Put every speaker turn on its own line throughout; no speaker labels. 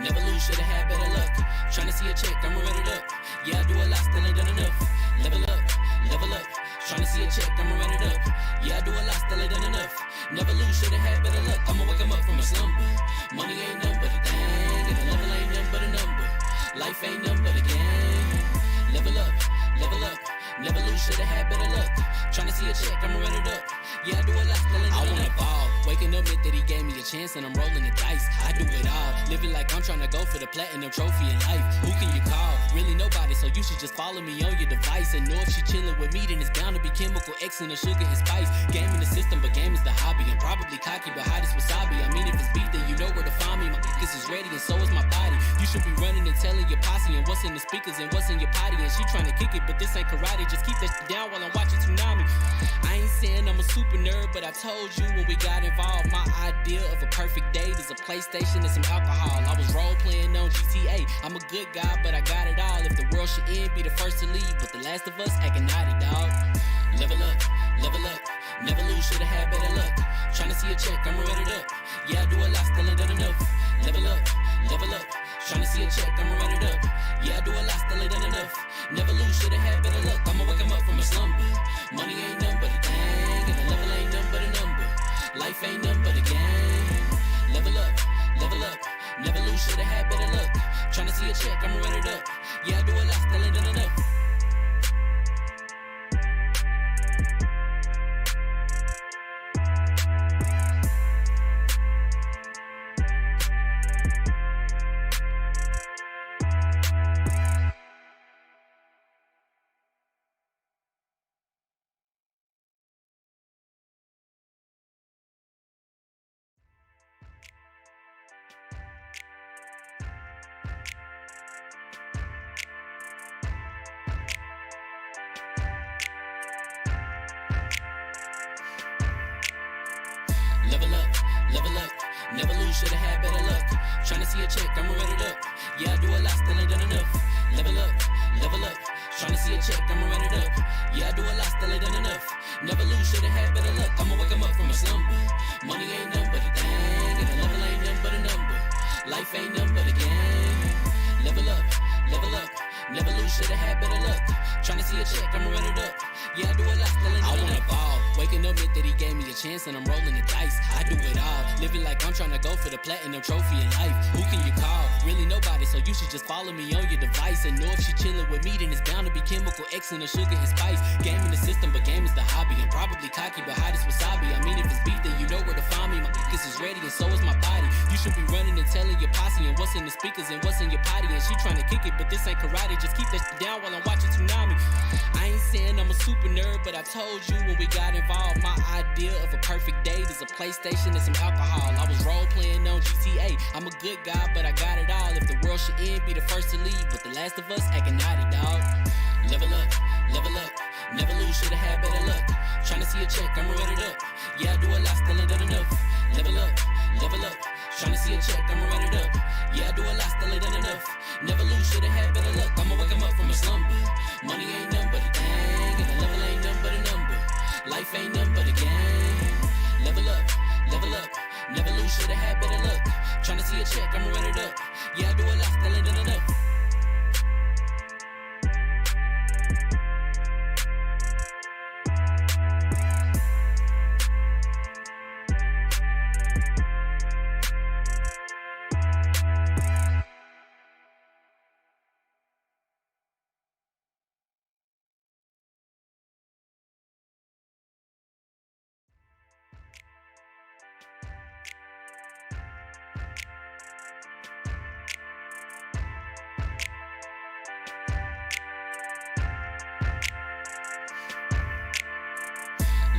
Never lose, should've had better luck. Tryna see a check, I'ma run it up. Yeah, I do a lot, still ain't done enough. Level up, level up. Tryna see a check, I'ma run it up. Yeah, I do a lot, still ain't done enough. Never lose, should've had better luck. I'ma wake 'em up from a slumber. Money ain't nothing but a thing, and the level ain't nothing but a number. Life ain't nothing but a game. Level up, level up. Never lose, should've had better luck. Tryna see a check, I'ma run it up. Yeah, I do a lot, still ain't done enough. I wanna ball. Waking up meant that he gave me a chance and I'm rolling the dice. I do it all, living like I'm trying to go for the platinum trophy in life. Who can you call? Really nobody, so you should just follow me on your device. And know if she chillin' with me, then it's bound to be chemical X and the sugar and spice. Game in the system, but game is the hobby. I'm probably cocky, but hot as wasabi. I mean, if it's beef, then you know where to find me. My niggas is ready and so is my body. You should be running and telling your posse and what's in the speakers and what's in your potty. And she trying to kick it, but this ain't karate. Just keep that shit down while I'm watching Tsunami. I ain't saying I'm a super nerd, but I told you when we got involved, my idea of a perfect date is a PlayStation and some alcohol. I was role playing on GTA. I'm a good guy, but I got it all. If the world should end, be the first to leave, but the last of us acting naughty, dog. Level up, level up. Never lose, should've had better luck. Tryna see a check, I'ma run it up. Yeah, I do a lot, still ain't done enough. Level up, level up. Tryna see a check, I'ma run it up. Yeah, I do a lot, still ain't done enough. Never lose, should've had better luck. I'ma wake 'em up from a slumber. Money ain't nothing but a thing, and the level ain't nothing but a number. Life ain't nothing but a game. Level up, level up. Never lose, should've had better luck. Tryna see a check, I'ma run it up. Yeah, I do a lot, still ain't done enough. Level up, level up. Never lose, should've had better luck. Tryna see a check, I'ma run it up. Yeah, I do a lot, still ain't done enough. Level up, level up. Tryna see a check, I'ma run it up. Yeah, I do a lot, still ain't done enough. Never lose, should've had better luck. I'ma wake 'em up from a slumber. Money ain't nothing but a thing, and the level ain't nothing but a number. Life ain't nothing but a game. Level up, level up. Never lose, should've had better luck. Tryna see a check, I'ma run it up. Yeah, I do a lot, still ain't done enough. I wanna ball. Waking up meant that he gave me a chance and I'm rolling the dice. I do it all, living like I'm trying to go for the platinum trophy in life. Who can you call? Really nobody, so you should just follow me on your device. And know if she chillin' with me, then it's bound to be chemical X and the sugar and spice. Game in the system, but game is the hobby. I'm probably cocky, but hot as wasabi. I mean, if it's beef, then you know where to find me. My niggas is ready and so is my body. You should be running and telling your posse and what's in the speakers and what's in your potty. And she trying to kick it, but this ain't karate. Just keep that shit down while I'm watching Tsunami. I ain't saying I'm a super nerd, but I told you when we got involved, my idea of a perfect date is a PlayStation and some alcohol. I was role playing on GTA. I'm a good guy, but I got it all. If the world should end, be the first to leave, but the last of us acting naughty, dog. Level up, level up. Never lose, should've had better luck. Tryna see a check, I'ma run it up. Yeah, I do a lot, still ain't done enough. Level up, level up. Tryna see a check, I'ma run it up. Yeah, I do a lot, still ain't done enough. Never lose, should've had better luck. I'ma wake 'em up from a slumber. Money ain't nothing but a thing, and the level ain't nothing but a number. Life ain't nothing but a game. Level up, level up. Never lose, should've had better luck. Tryna see a check, I'ma run it up. Yeah, I do a lot, still ain't done enough.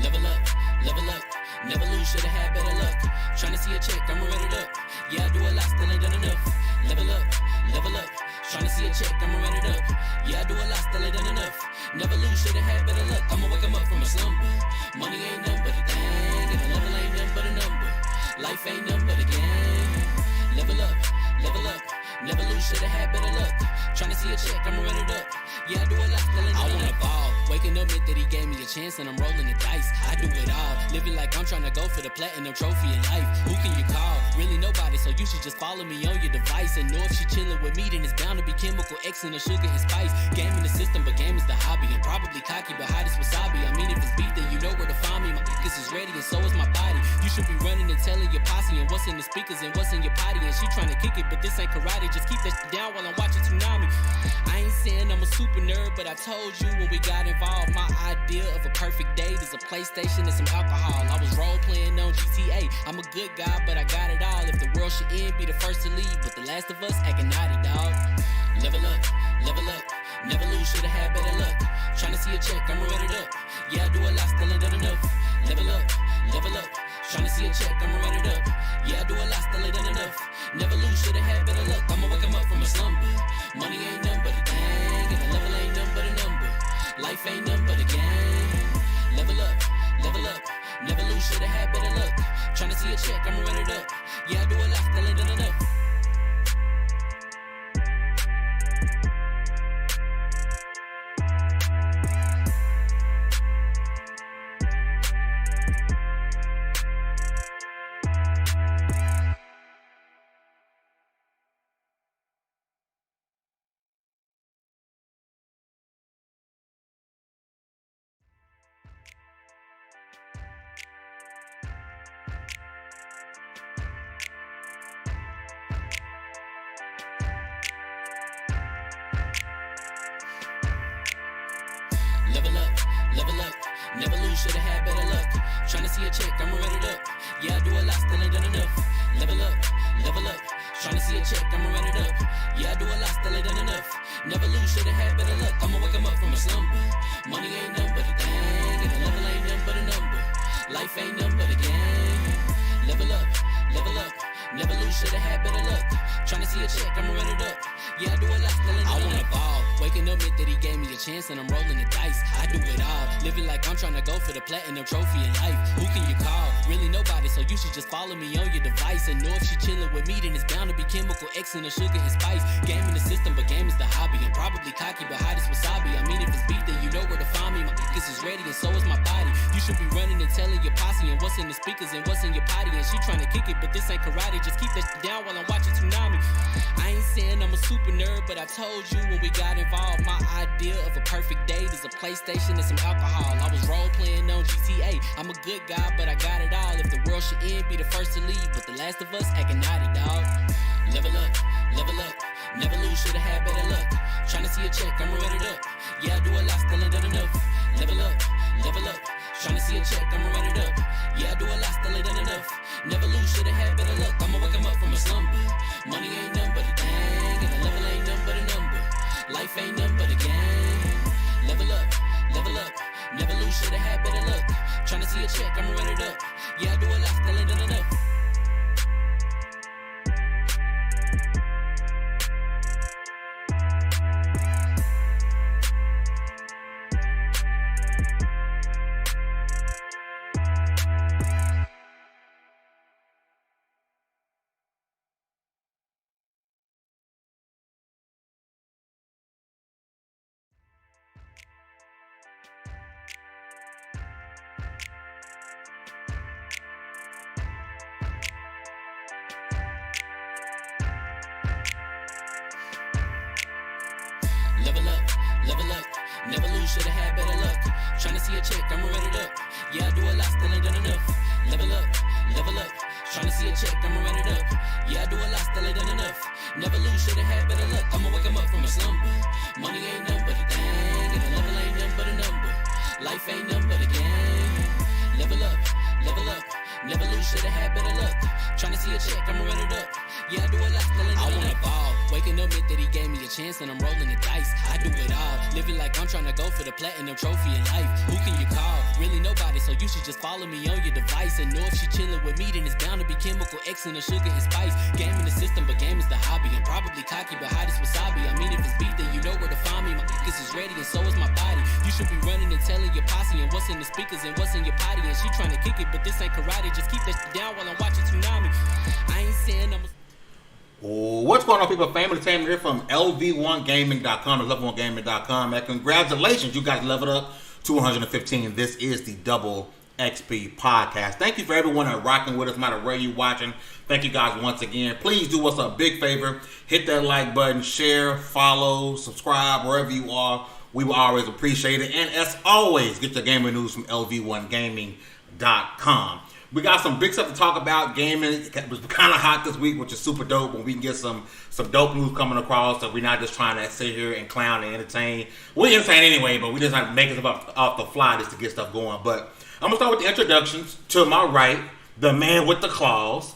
Level up, level up. Never lose, should've had better luck. Tryna see a check, I'ma run it up. Yeah, I do a lot, still ain't done enough. Level up, level up. Tryna see a check, I'ma run it up. Yeah, I do a lot, still ain't done enough. Never lose, should've had better luck. I'ma wake 'em up from a slumber. Money ain't nothing but a thing, and the level ain't nothing but a number. Life ain't nothing but a game. Level up, level up. Never lose, should've had better luck. Tryna see a check, I'ma run it up. Yeah, I do a lot, still ain't done enough. I wanna ball. Waking up meant that he gave me a chance and I'm rolling the dice. I do it all, living like I'm trying to go for the platinum trophy in life. Who can you call? Really nobody, so you should just follow me on your device. And know if she chillin' with me, then it's bound to be chemical X and the sugar and spice. Game in the system, but game is the hobby. I'm probably cocky, but hot as wasabi. I mean, if it's beef, then you know where to find me. My niggas is ready and so is my body. You should be running and telling your posse and what's in the speakers and what's in your potty. And she trying to kick it, but this ain't karate. Just keep that shit down while I'm watching Tsunami. I ain't saying I'm a super nerd, but I told you when we got involved, my idea of a perfect date is a PlayStation and some alcohol. I was role playing on GTA. I'm a good guy, but I got it all. If the world should end, be the first to leave, but the last of us acting naughty, dog. Level up, never lose, should've had better luck. Tryna see a check, I'ma run it up. Yeah, I do a lot, still ain't done enough. Level up, tryna see a check, I'ma run it up. Yeah, I do a lot, still ain't done enough. Never lose, should've had better luck. I'ma wake 'em up from a slumber. Money ain't nothing but a thing, and the level ain't nothing but a number. Life ain't nothing but a game. Level up, never lose, should've had better luck. Tryna see a check, I'ma run it up. Yeah, I do a lot, still ain't done enough. Level up, never lose, should've had better luck. Tryna see a check, I'ma run it up. Yeah, I do a lot, still ain't done enough. Level up, tryna see a check, I'ma run it up. Yeah, I do a lot, still ain't done enough. Never lose, should've had better luck. I'ma wake 'em up from a slumber. Money ain't nothing but a thing, and the level ain't nothing but a number. Life ain't nothing but a game. Level up, never lose, should've had better luck. Tryna see a check, I'ma run it up. Yeah, I do a lot, still ain't done enough. I wanna ball. Waking up meant that he gave me a chance and I'm rolling the dice. I do it all, living like I'm trying to go for the platinum trophy in life. Who can you call? Really nobody, so you should just follow me on your device. And know if she chillin' with me, then it's bound to be chemical X and the sugar and spice. Game in the system, but game is the hobby. I'm probably cocky, but hot as wasabi. I mean, if it's beef, then you know where to find me. My niggas is ready and so is my body. You should be running and telling your posse and what's in the speakers and what's in your potty. And she trying to kick it, but this ain't karate. Just keep that shit down while I'm watching Tsunami. I ain't saying I'm a super nerd, but I told you when we got involved, my idea of a perfect date is a PlayStation and some alcohol. I was role playing on GTA. I'm a good guy, but I got it all. If the world should end, be the first to leave, but the last of us acting naughty, dog. Level up, never lose, should've had better luck. Tryna see a check, I'ma run it up. Yeah, I do a lot, still ain't done enough. Level up, tryna see a check, I'ma run it up. Yeah, I do a lot, still ain't done enough. Never lose, should've had better luck. I'ma wake 'em up from a slumber. Money ain't nothing but a thing, and the level ain't nothing but a number. Life ain't nothing but a game. Level up, never lose, should've had better luck. Tryna see a check, I'ma run it up. Yeah, I do a lot, still ain't done enough. Level up, never lose, should've had better luck. Tryna see a check, I'ma run it up. Yeah, I do a lot, still ain't done enough. Level up, tryna see a check, I'ma run it up. Yeah, I do a lot, still ain't done enough. Never lose, should've had better luck. I'ma wake 'em up from a slumber. Money ain't nothing but a thing, and the level ain't nothing but a number. Life ain't nothing but a game. Level up, never lose, should've had better luck. Tryna see a check, I'ma run it up. Yeah, I do a lot, still ain't done enough. I wanna ball. Waking up meant that he gave me a chance and I'm rolling the dice. I do it all, living like I'm trying to go for the platinum trophy in life. Who can you call? Really nobody, so you should just follow me on your device. And know if she chillin' with me, then it's bound to be chemical X and the sugar and spice. Game in the system, but game is the hobby. I'm probably cocky, but hot as wasabi. I mean, if it's beef, then you know where to find me. My niggas is ready and so is my body. You should be running and telling your posse and what's in the speakers and what's in your potty. And she trying to kick it, but this ain't karate. Just keep that shit down while I'm watching Tsunami. I ain't saying I'm a...
What's going on, people? Family Entertainment here from LV1Gaming.com, level1gaming.com. And congratulations, you guys leveled up 215. This is the Double XP podcast. Thank you for everyone that rocking with us, no matter where you watching. Thank you guys once again. Please do us a big favor. Hit that like button, share, follow, subscribe, wherever you are. We will always appreciate it. And as always, get your gaming news from LV1Gaming.com. We got some big stuff to talk about. Gaming it was kind of hot this week, which is super dope. But we can get some dope news coming across. So we're not just trying to sit here and clown and entertain. We entertain anyway, but we just have to make it off the fly just to get stuff going. But I'm going to start with the introductions. To my right, the man with the claws,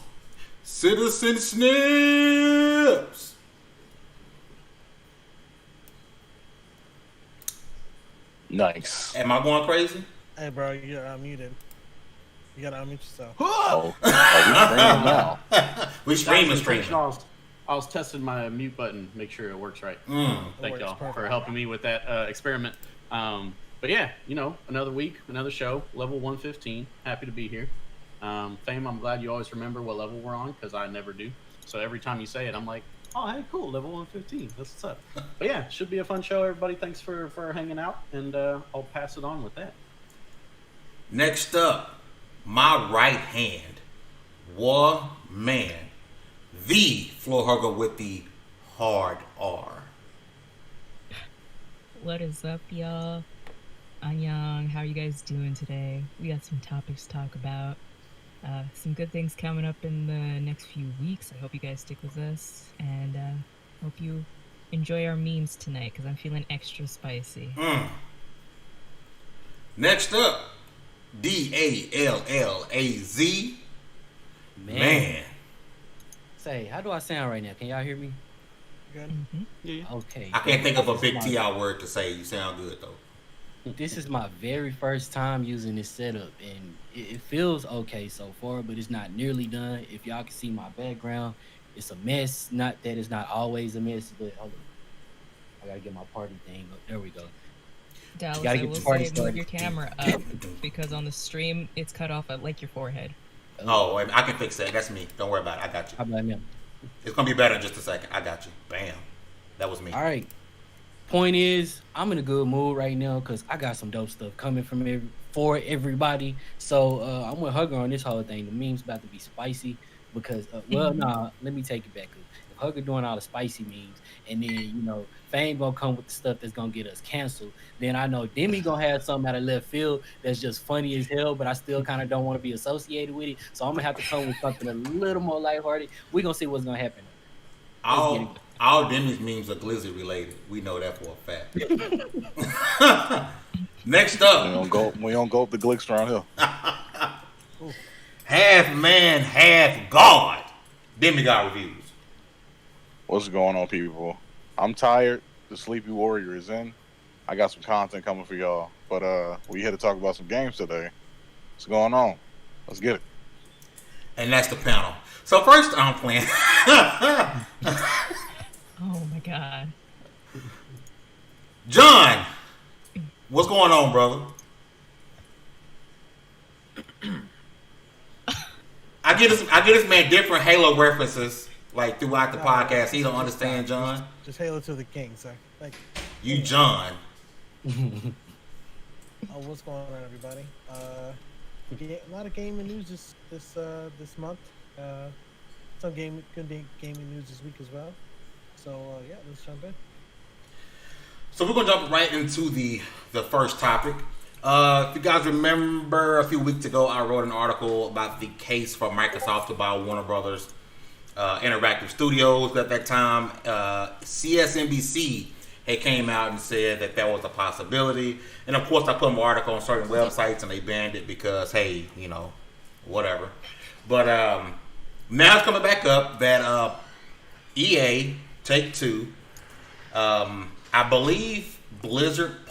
Citizen Snips.
Nice.
Am I going crazy?
Hey, bro, you're unmuted. You gotta unmute yourself.
Oh, we streaming now.
We streaming.
I was testing my mute button, make sure it works right. Thank y'all for helping me with that experiment. But yeah, another week, another show, level 115. Happy to be here. Fame, I'm glad you always remember what level we're on, because I never do. So every time you say it, I'm like, oh, hey, cool, level 115. That's what's up. But yeah, should be a fun show, everybody. Thanks for hanging out, and I'll pass it on with that.
Next up, my right hand, man, the floor hugger with the hard R.
What is up, y'all? Annyeong. How are you guys doing today? We got some topics to talk about. Some good things coming up in the next few weeks. I hope you guys stick with us, and hope you enjoy our memes tonight, because I'm feeling extra spicy.
Next up, DALLAZ. Man.
Say, how do I sound right now? Can y'all hear me?
Good.
Mm-hmm.
Yeah.
Okay.
I can't think of a big TR word to say. You sound good, though.
This is my very first time using this setup, and it feels okay so far, but it's not nearly done. If y'all can see my background, it's a mess. Not that it's not always a mess, but hold on. I gotta get my party thing up. There we go.
Dallas, I will say move your camera up, because on the stream, it's cut off at like your forehead.
Oh, I can fix that. That's me. Don't worry about it. I got you.
How about now?
It's going to be better in just a second. I got you. Bam. That was me.
All right. Point is, I'm in a good mood right now because I got some dope stuff coming for everybody. So I'm with Hugger on this whole thing. The meme's about to be spicy because, let me take it back. If Hugger doing all the spicy memes, and then, Fame gonna come with the stuff that's gonna get us canceled, then I know Demi gonna have something out of left field that's just funny as hell, but I still kind of don't want to be associated with it. So I'm gonna have to come with something a little more lighthearted. We're gonna see what's gonna happen.
All Demi's memes are Glizzy related. We know that for a fact. Next up,
we don't go up the glicks around here.
half man, half god. Demi God Reviews.
What's going on, people? I'm tired. The sleepy warrior is in. I got some content coming for y'all, but we here to talk about some games today. What's going on? Let's get it.
And that's the panel. So first, I'm playing.
Oh my god.
John, what's going on, brother? I get this man different Halo references like throughout the podcast. He don't understand, John.
Just Halo to the king, sir. Thank
you. John.
What's going on, everybody? A lot of gaming news this month. Some good gaming news this week as well. So let's jump in.
So we're gonna jump right into the first topic. If you guys remember, a few weeks ago, I wrote an article about the case for Microsoft to buy Warner Brothers Interactive Studios. At that time, CSNBC had came out and said that was a possibility. And of course, I put my article on certain websites and they banned it because, hey, whatever. But now it's coming back up that EA, Take-Two, I believe Activision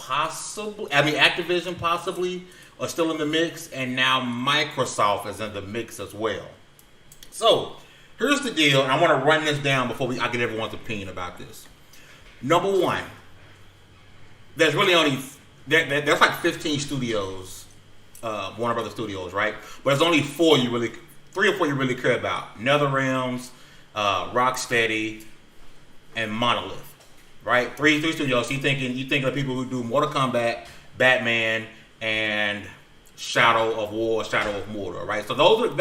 possibly are still in the mix, and now Microsoft is in the mix as well. So here's the deal, and I want to run this down before I get everyone's opinion about this. Number one, there's really only there's like 15 studios, Warner Brothers Studios, right? But there's only 3 or 4 you really care about: NetherRealms, Rocksteady, and Monolith. Right, three studios. You thinking of people who do Mortal Kombat, Batman, and Shadow of War, Shadow of Mordor, right? So those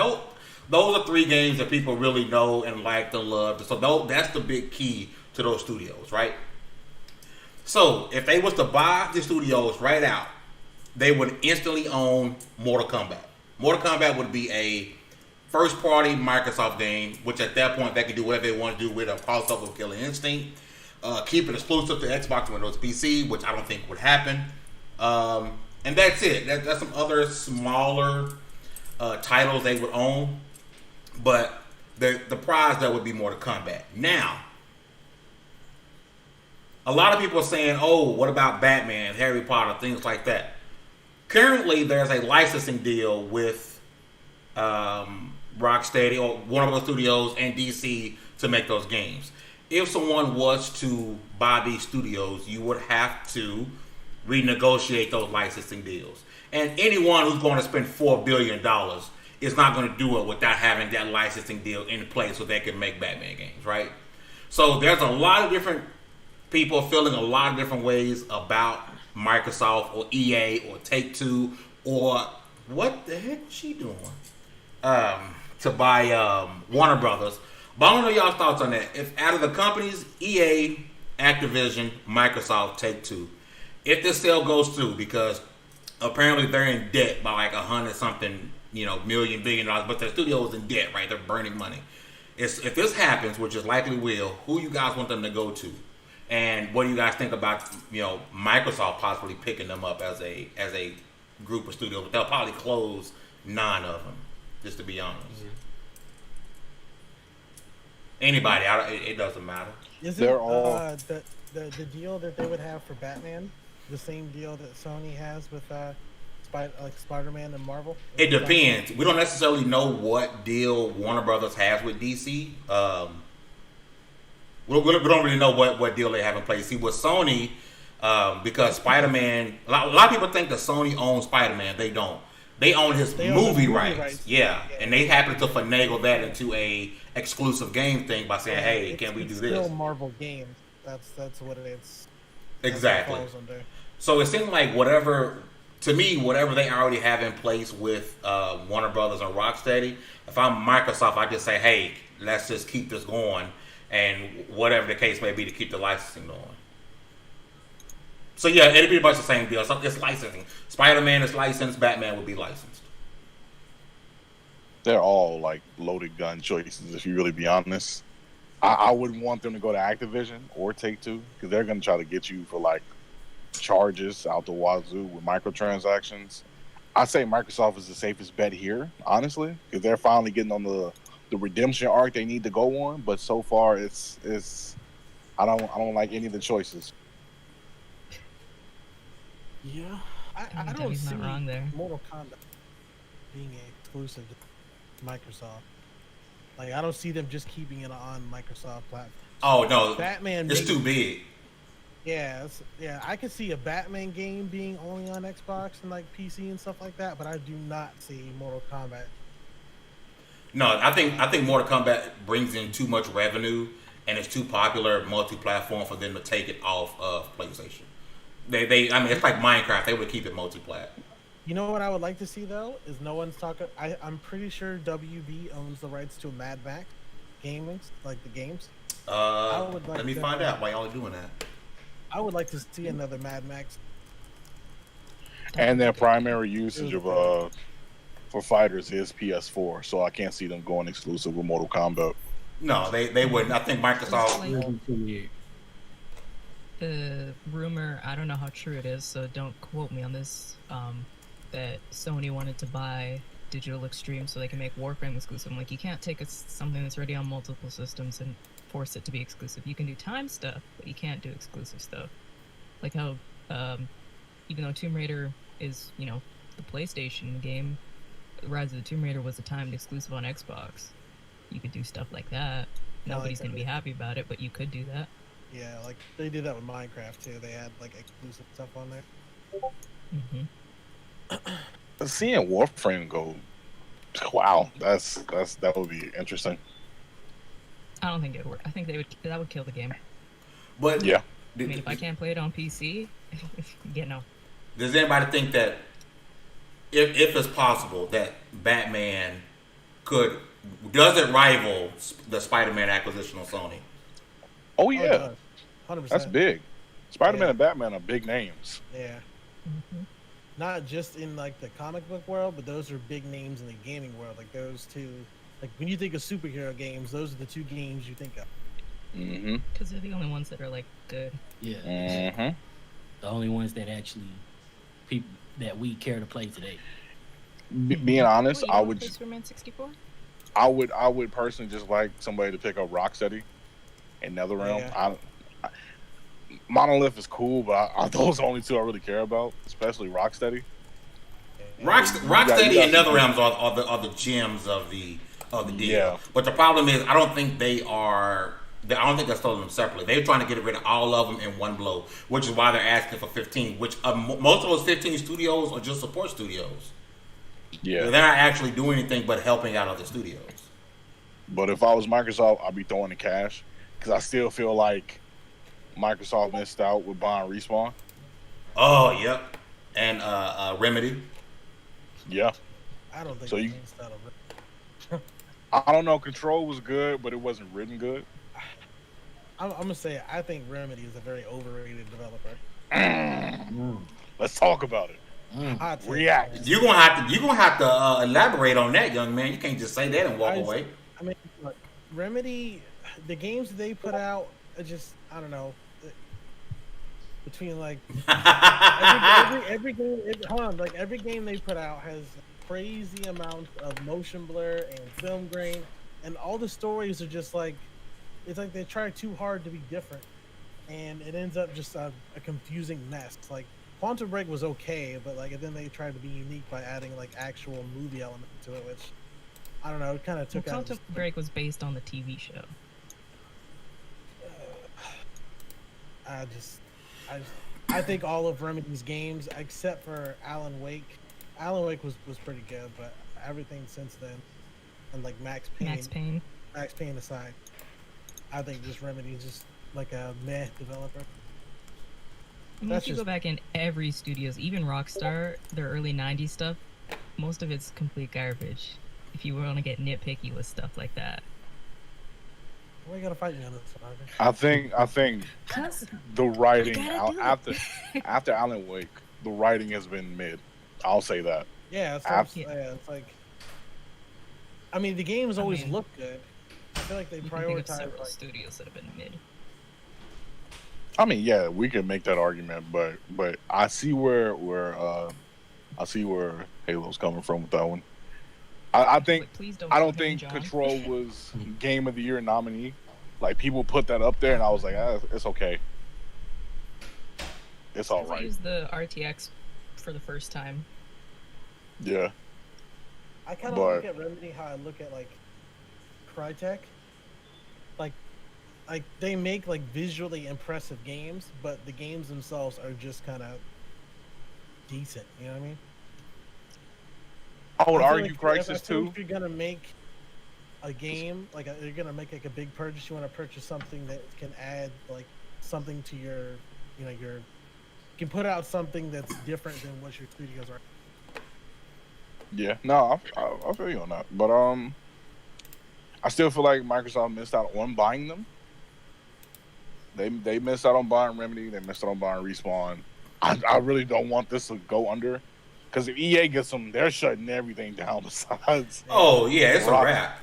are 3 games that people really know and like and love. So that's the big key to those studios, right? So if they was to buy the studios right out, they would instantly own Mortal Kombat. Mortal Kombat would be a first-party Microsoft game, which at that point they could do whatever they want to do with a crossover with Killer Instinct. Keep it exclusive to Xbox, Windows, PC, which I don't think would happen. And that's it. That's some other smaller titles they would own, but the prize that would be Mortal Kombat. Now, a lot of people are saying, "Oh, what about Batman, Harry Potter, things like that?" Currently, there's a licensing deal with Rocksteady or Warner Bros. Studios and DC to make those games. If someone was to buy these studios, you would have to renegotiate those licensing deals. And anyone who's going to spend $4 billion is not going to do it without having that licensing deal in place so they can make Batman games, right? So there's a lot of different people feeling a lot of different ways about Microsoft or EA or Take-Two or what the heck is she doing? To buy Warner Brothers. But I want to know y'all's thoughts on that. If out of the companies, EA, Activision, Microsoft, Take-Two, if this sale goes through, because apparently they're in debt by like $100-something, $1 billion, but their studio is in debt, right? They're burning money. If this happens, which is likely will, who you guys want them to go to? And what do you guys think about Microsoft possibly picking them up as a group of studios? They'll probably close 9 of them, just to be honest.
Mm-hmm.
Anybody, it doesn't matter.
Is
They're
it
all-
the deal that they would have for Batman the same deal that Sony has with Spider-Man and Marvel?
It depends. We don't necessarily know what deal Warner Brothers has with DC. We don't really know what deal they have in place. See, with Sony, because Spider-Man, a lot of people think that Sony owns Spider-Man. They don't. They own his movie rights. Yeah, and they happen to finagle that into a exclusive game thing by saying, "Hey, can we do this?"
Still Marvel games. That's what it is.
Exactly.
Falls under.
So it seems like whatever they already have in place with Warner Brothers and Rocksteady, if I'm Microsoft, I just say, hey, let's just keep this going, and whatever the case may be to keep the licensing going. So yeah, it'd be much the same deal. So it's licensing. Spider-Man is licensed. Batman would be licensed.
They're all like loaded gun choices, if you really be honest. I wouldn't want them to go to Activision or Take-Two because they're going to try to get you for like charges out the wazoo with microtransactions. I say Microsoft is the safest bet here, honestly, because they're finally getting on the redemption arc they need to go on. But so far, it's I don't like any of the choices.
Yeah.
I don't
Debbie's
see
not wrong there.
Mortal Kombat being exclusive to Microsoft. Like, I don't see them just keeping it on Microsoft platform.
Oh no,
Batman
it's too big.
Yeah, I could see a Batman game being only on Xbox and like PC and stuff like that, but I do not see Mortal Kombat.
No, I think Mortal Kombat brings in too much revenue and it's too popular multi-platform for them to take it off of PlayStation. I mean, it's like Minecraft. They would keep it multi-plat.
You know what I would like to see though is no one's talking. I'm pretty sure WB owns the rights to Mad Max gaming, like the games.
Let me find out why y'all are doing that.
I would like to see another Mad Max.
And their primary usage of for fighters is PS4, so I can't see them going exclusive with Mortal Kombat.
No, they wouldn't. I think Microsoft.
The rumor, I don't know how true it is, so don't quote me on this, that Sony wanted to buy Digital Extreme so they can make Warframe exclusive. Like, you can't take something that's already on multiple systems and force it to be exclusive. You can do time stuff, but you can't do exclusive stuff. Like how, even though Tomb Raider is, the PlayStation game, Rise of the Tomb Raider was a timed exclusive on Xbox. You could do stuff like that. Nobody's going to be happy about it, but you could do that.
Yeah, like they did that with Minecraft too. They had like exclusive stuff on there.
Mm-hmm.
Seeing Warframe go, wow, that would be interesting.
I don't think it would work. I think that would kill the game.
But
yeah,
I mean, if I can't play it on PC, no.
Does anybody think that if it's possible that Batman does it rival the Spider-Man acquisition on Sony?
Oh yeah,
100%.
that's big. Spider-Man and Batman are big names.
Yeah. Not just in like the comic book world, but those are big names in the gaming world. Like those two, like when you think of superhero games, those are the two games you think of.
Because they're the only ones that are like good.
Yeah. The only ones that actually people that we care to play today.
Being honest,
I would. Superman 64.
I would personally just like somebody to pick up Rocksteady and NetherRealm.
Yeah.
Monolith is cool, but those are the only two I really care about, especially Rocksteady.
Rocksteady and NetherRealms are the gems of the deal.
Yeah.
But the problem is, I don't think they are. I don't think they're selling them separately. They're trying to get rid of all of them in one blow, which is why they're asking for 15. Which most of those 15 studios are just support studios.
Yeah,
they're not actually doing anything but helping out other studios.
But if I was Microsoft, I'd be throwing the cash because I still feel like Microsoft missed out with buying Respawn.
Oh, yep, and Remedy.
Yeah,
I don't think
so. I don't know. Control was good, but it wasn't written good.
I'm gonna say I think Remedy is a very overrated developer.
Let's talk about it. React.
You're gonna have to elaborate on that, young man. You can't just say that and walk away.
I mean, look, Remedy, the games that they put out, are just I don't know. Between like every game they put out has crazy amount of motion blur and film grain, and all the stories are just like it's like they try too hard to be different, and it ends up just a confusing mess. Like Quantum Break was okay, but like and then they tried to be unique by adding like actual movie element to it, which I don't know. It kind of took out.
Quantum Break was based on the TV show.
I think all of Remedy's games, except for Alan Wake was pretty good, but everything since then, and like Max Payne aside, I think just Remedy is just like a meh developer.
I mean, if you go back in every studios, even Rockstar, their early '90s stuff, most of it's complete garbage. If you want to get nitpicky with stuff like that.
Why are you gonna fight me on this, Marvin?
I think the writing after Alan Wake, the writing has been mid. I'll say that.
Yeah, it's like. I mean, the games always look good. I feel like they prioritize
several studios that have been mid.
I mean, yeah, we can make that argument, but I see where Halo's coming from with that one. I don't think Control was Game of the Year nominee. Like people put that up there, and I was like, it's okay. It's all right.
I used the RTX for the first time.
Yeah.
I kind of look at Remedy how I look at like Crytek. Like they make like visually impressive games, but the games themselves are just kind of decent. You know what I mean?
I would argue Crysis too.
If you're gonna make a game, you're gonna make like a big purchase, you want to purchase something that can add like something to your, you can put out something that's different than what your studios are.
Yeah, no, I feel you on that, but I still feel like Microsoft missed out on buying them. They missed out on buying Remedy. They missed out on buying Respawn. I really don't want this to go under. Because if EA gets them, they're shutting everything down besides.
Oh, yeah, it's a wrap.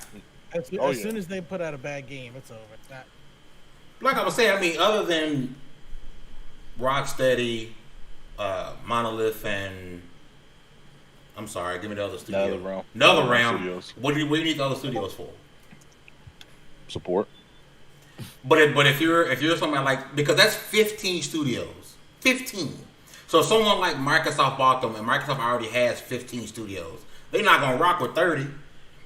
As soon as they put out a bad game, it's over.
Like I was saying, I mean, other than Rocksteady, Monolith, and... I'm sorry, give me the other studio. NetherRealm. What do you need the other studios for?
Support.
But if you're something like... Because that's 15 studios. 15. So if someone like Microsoft bought them, and Microsoft already has 15 studios, they're not going to rock with 30.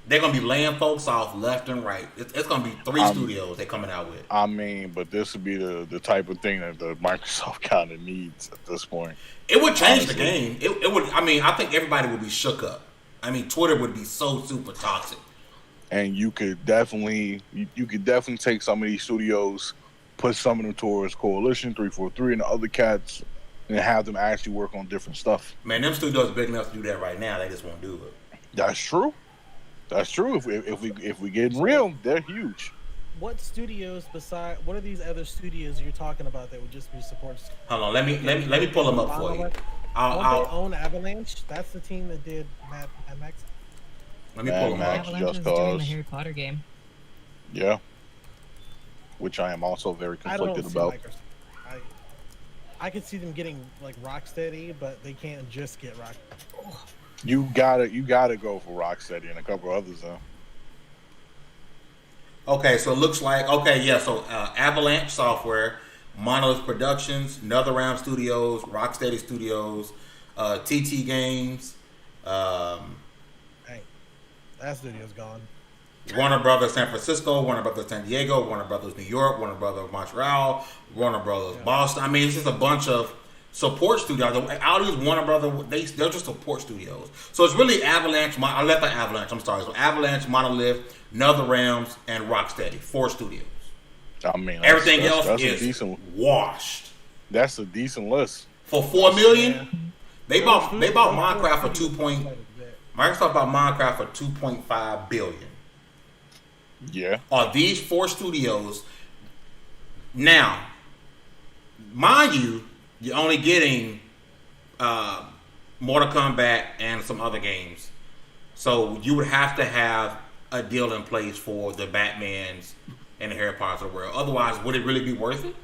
They're going to be laying folks off left and right. It's going to be 3 studios they're coming out with.
I mean, but this would be the type of thing that the Microsoft kind of needs at this point.
It would change the game. It would. I mean, I think everybody would be shook up. I mean, Twitter would be so super toxic.
And you could definitely take some of these studios, put some of them towards Coalition 343 and the other cats. and have them actually work on different stuff.
Man, them studios are big enough to do that right now. They just won't do it.
That's true. That's true. If we get real, they're huge.
What studios what are these other studios you're talking about that would just be supports?
Hold on, let me pull them up for you.
Don't they own Avalanche? That's the team that did Mad Max.
Let me pull them up.
Avalanche is doing the Harry Potter game.
Yeah. Which I am also very conflicted about.
I could see them getting like Rocksteady, but they can't just get Rocksteady.
You gotta go for Rocksteady and a couple others though.
Okay, so it looks like so Avalanche Software, Monolith Productions, NetherRealm Studios, Rocksteady Studios, TT Games,
hey, that studio's gone.
Warner Brothers San Francisco, Warner Brothers San Diego, Warner Brothers New York, Warner Brothers Montreal, Warner Brothers Boston. I mean, it's just a bunch of support studios. All these Warner Brothers, they're just support studios. So it's really Avalanche. I left the Avalanche. I'm sorry. So Avalanche, Monolith, NetherRealms, and Rocksteady. 4 studios.
I mean,
everything else is washed.
That's a decent list.
For $4 million, they bought Minecraft for Microsoft bought Minecraft for $2.5 billion.
Yeah.
Are these 4 studios now? Mind you, you're only getting Mortal Kombat and some other games, so you would have to have a deal in place for the Batmans and the Harry Potter world. Otherwise, would it really be worth it?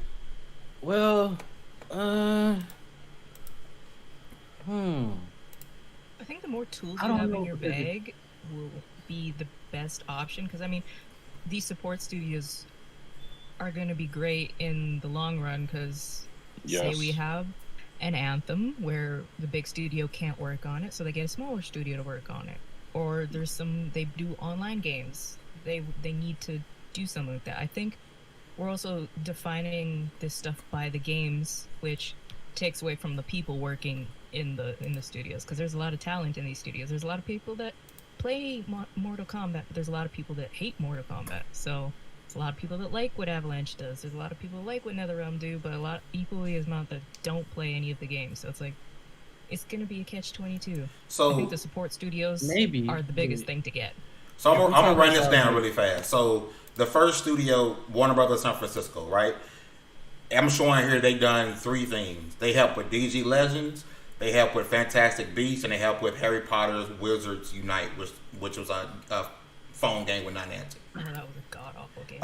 Well,
I think the more tools you have in your bag will be the best option, because I mean, these support studios are going to be great in the long run, because say we have an Anthem where the big studio can't work on it, so they get a smaller studio to work on it. Or there's they do online games, they need to do something like that. I think we're also defining this stuff by the games, which takes away from the people working in the studios, because there's a lot of talent in these studios. There's a lot of people that play Mortal Kombat, but there's a lot of people that hate Mortal Kombat. So there's a lot of people that like what Avalanche does. There's a lot of people that like what NetherRealm do, but a lot equally as amount that don't play any of the games. So it's like, it's gonna be a catch-22. So I think the support studios are the biggest thing to get.
So I'm gonna run this down really fast. So the first studio, Warner Brothers San Francisco, right? I'm showing here they done 3 things. They help with DG Legends, they help with Fantastic Beasts, and they help with Harry Potter's Wizards Unite, which was a phone game with Niantic.
That was a god-awful game.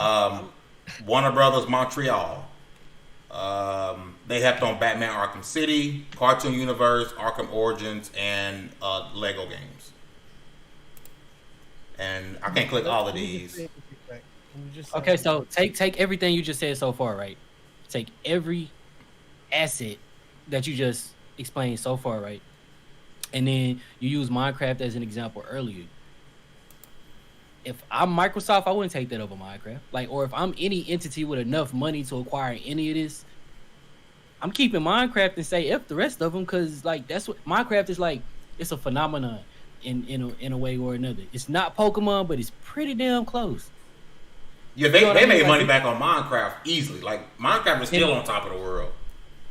Warner Brothers Montreal. They helped on Batman Arkham City, Cartoon Universe, Arkham Origins, and Lego games. And I can't click all of these.
Okay, so take everything you just said so far, right? Take every asset that you just explained so far, right? And then you use Minecraft as an example earlier. If I'm Microsoft, I wouldn't take that over Minecraft. Like, or if I'm any entity with enough money to acquire any of this, I'm keeping Minecraft and say F the rest of them, because like that's what Minecraft is like. It's a phenomenon in a way or another. It's not Pokemon, but it's pretty damn close.
Yeah, they made money back on Minecraft easily. Like Minecraft is still on top of the world.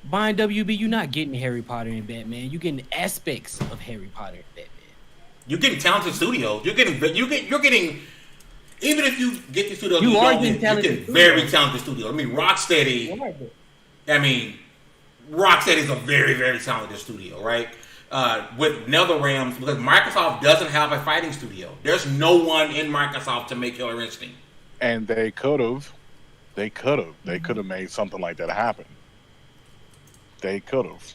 Buying WB, you're not getting Harry Potter and Batman. You're getting aspects of Harry Potter and Batman.
You're getting talented studios. You're getting even if you get the studios,
you get
very talented studios. I mean, Rocksteady. Rocksteady is a very, very talented studio, right? With NetherRealms, because Microsoft doesn't have a fighting studio. There's no one in Microsoft to make Killer Instinct.
And they could have made something like that happen. They could have.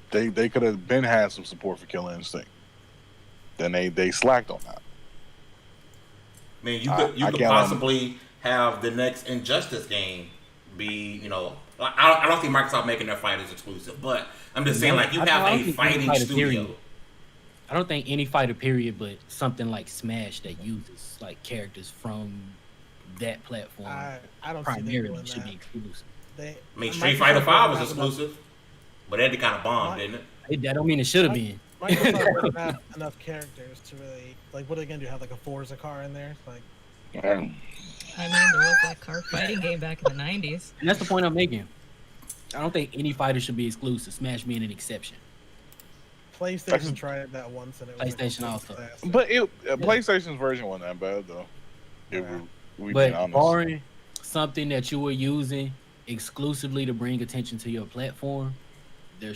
They could have had some support for Killer Instinct. Then they slacked on that.
I mean, you could possibly have the next Injustice game be, I don't think Microsoft making their fighters exclusive, but I'm just saying, like, you have a fighting studio.
I don't think any fighter period, but something like Smash that uses like characters from that platform.
I don't
primarily should be exclusive.
Street Fighter 5 was exclusive, but that kind of bombed, didn't it?
That don't mean it should have been.
Microsoft doesn't have enough characters to really, like, what are they gonna do? Have like a Forza car in there? Like,
I mean, there was that car fighting game back in the 90s.
And that's the point I'm making. I don't think any fighter should be exclusive. Smash being an exception.
PlayStation tried that once, and it was
PlayStation also.
disaster.
But PlayStation's version wasn't that bad though. We
But
being honest.
barring something that you were using exclusively to bring attention to your platform, there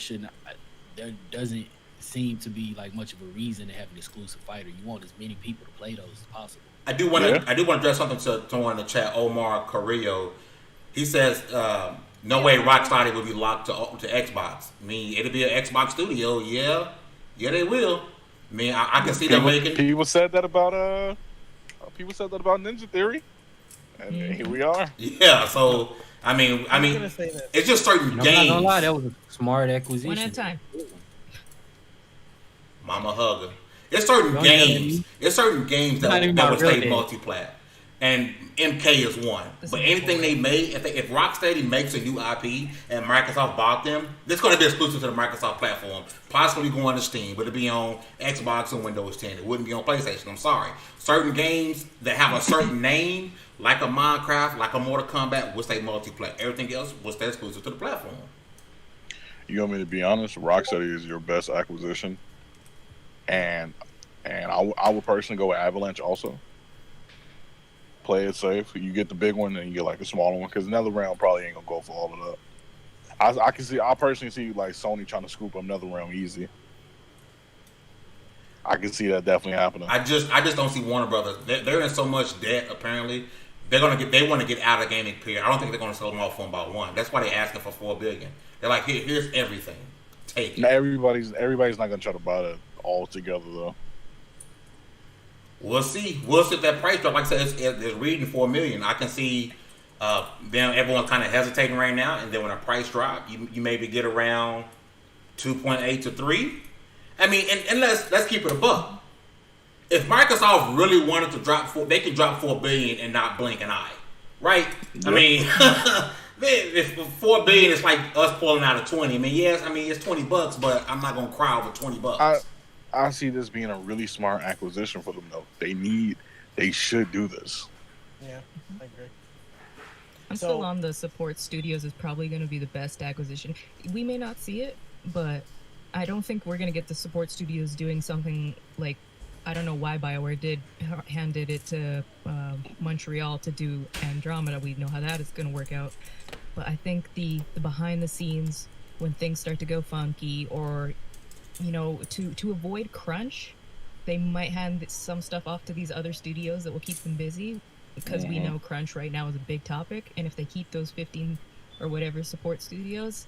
doesn't seem to be like much of a reason to have an exclusive fighter. You want as many people to play those as possible.
I do want to address something to someone in the chat. Omar Carrillo, he says, "No way, Rocksteady will be locked to Xbox. I mean, it'll be an Xbox studio. Yeah, they will. I mean, I can see them making."
People said that about Ninja Theory, and here we are.
Yeah, so I mean, it's just certain games.
I'm not gonna lie, that was a smart acquisition.
One at a time.
Mama hugger. It's certain games. It's certain games that will stay multi-plat, and MK is one. But anything they made, if Rocksteady makes a new IP and Microsoft bought them, it's going to be exclusive to the Microsoft platform. Possibly going to Steam, but it'll be on Xbox and Windows 10. It wouldn't be on PlayStation. I'm sorry. Certain games that have a certain name, like a Minecraft, like a Mortal Kombat, will stay multi-plat. Everything else will stay exclusive to the platform.
You want me to be honest? Rocksteady is your best acquisition. And I would personally go with Avalanche also. Play it safe. You get the big one and you get like a smaller one because NetherRealm probably ain't gonna go for all of that. I personally see like Sony trying to scoop up NetherRealm easy. I can see that definitely happening.
I just don't see Warner Brothers. They're in so much debt. Apparently, they want to get out of the gaming period. I don't think they're gonna sell them off for about one. That's why they're asking for $4 billion. They're like, here's everything. Take it.
Now, everybody's not gonna try to buy that all together though.
We'll see. We'll see if that price drop. Like I said, it's reading $4 million. I can see them. Everyone kind of hesitating right now, and then when a price drop, you maybe get around 2.8 to 3. I mean, and let's keep it a buck. If Microsoft really wanted to they could drop $4 billion and not blink an eye, right? Yep. I mean, if $4 billion is like us pulling out of 20. I mean, yes, it's $20, but I'm not gonna cry over $20.
I see this being a really smart acquisition for them, though. They should do this.
Yeah, I agree.
I'm still on the support studios is probably going to be the best acquisition. We may not see it, but I don't think we're going to get the support studios doing something like, I don't know why BioWare handed it to Montreal to do Andromeda. We know how that is going to work out. But I think the behind the scenes, when things start to go funky or to avoid crunch, they might hand some stuff off to these other studios that will keep them busy because we know crunch right now is a big topic. And if they keep those 15 or whatever support studios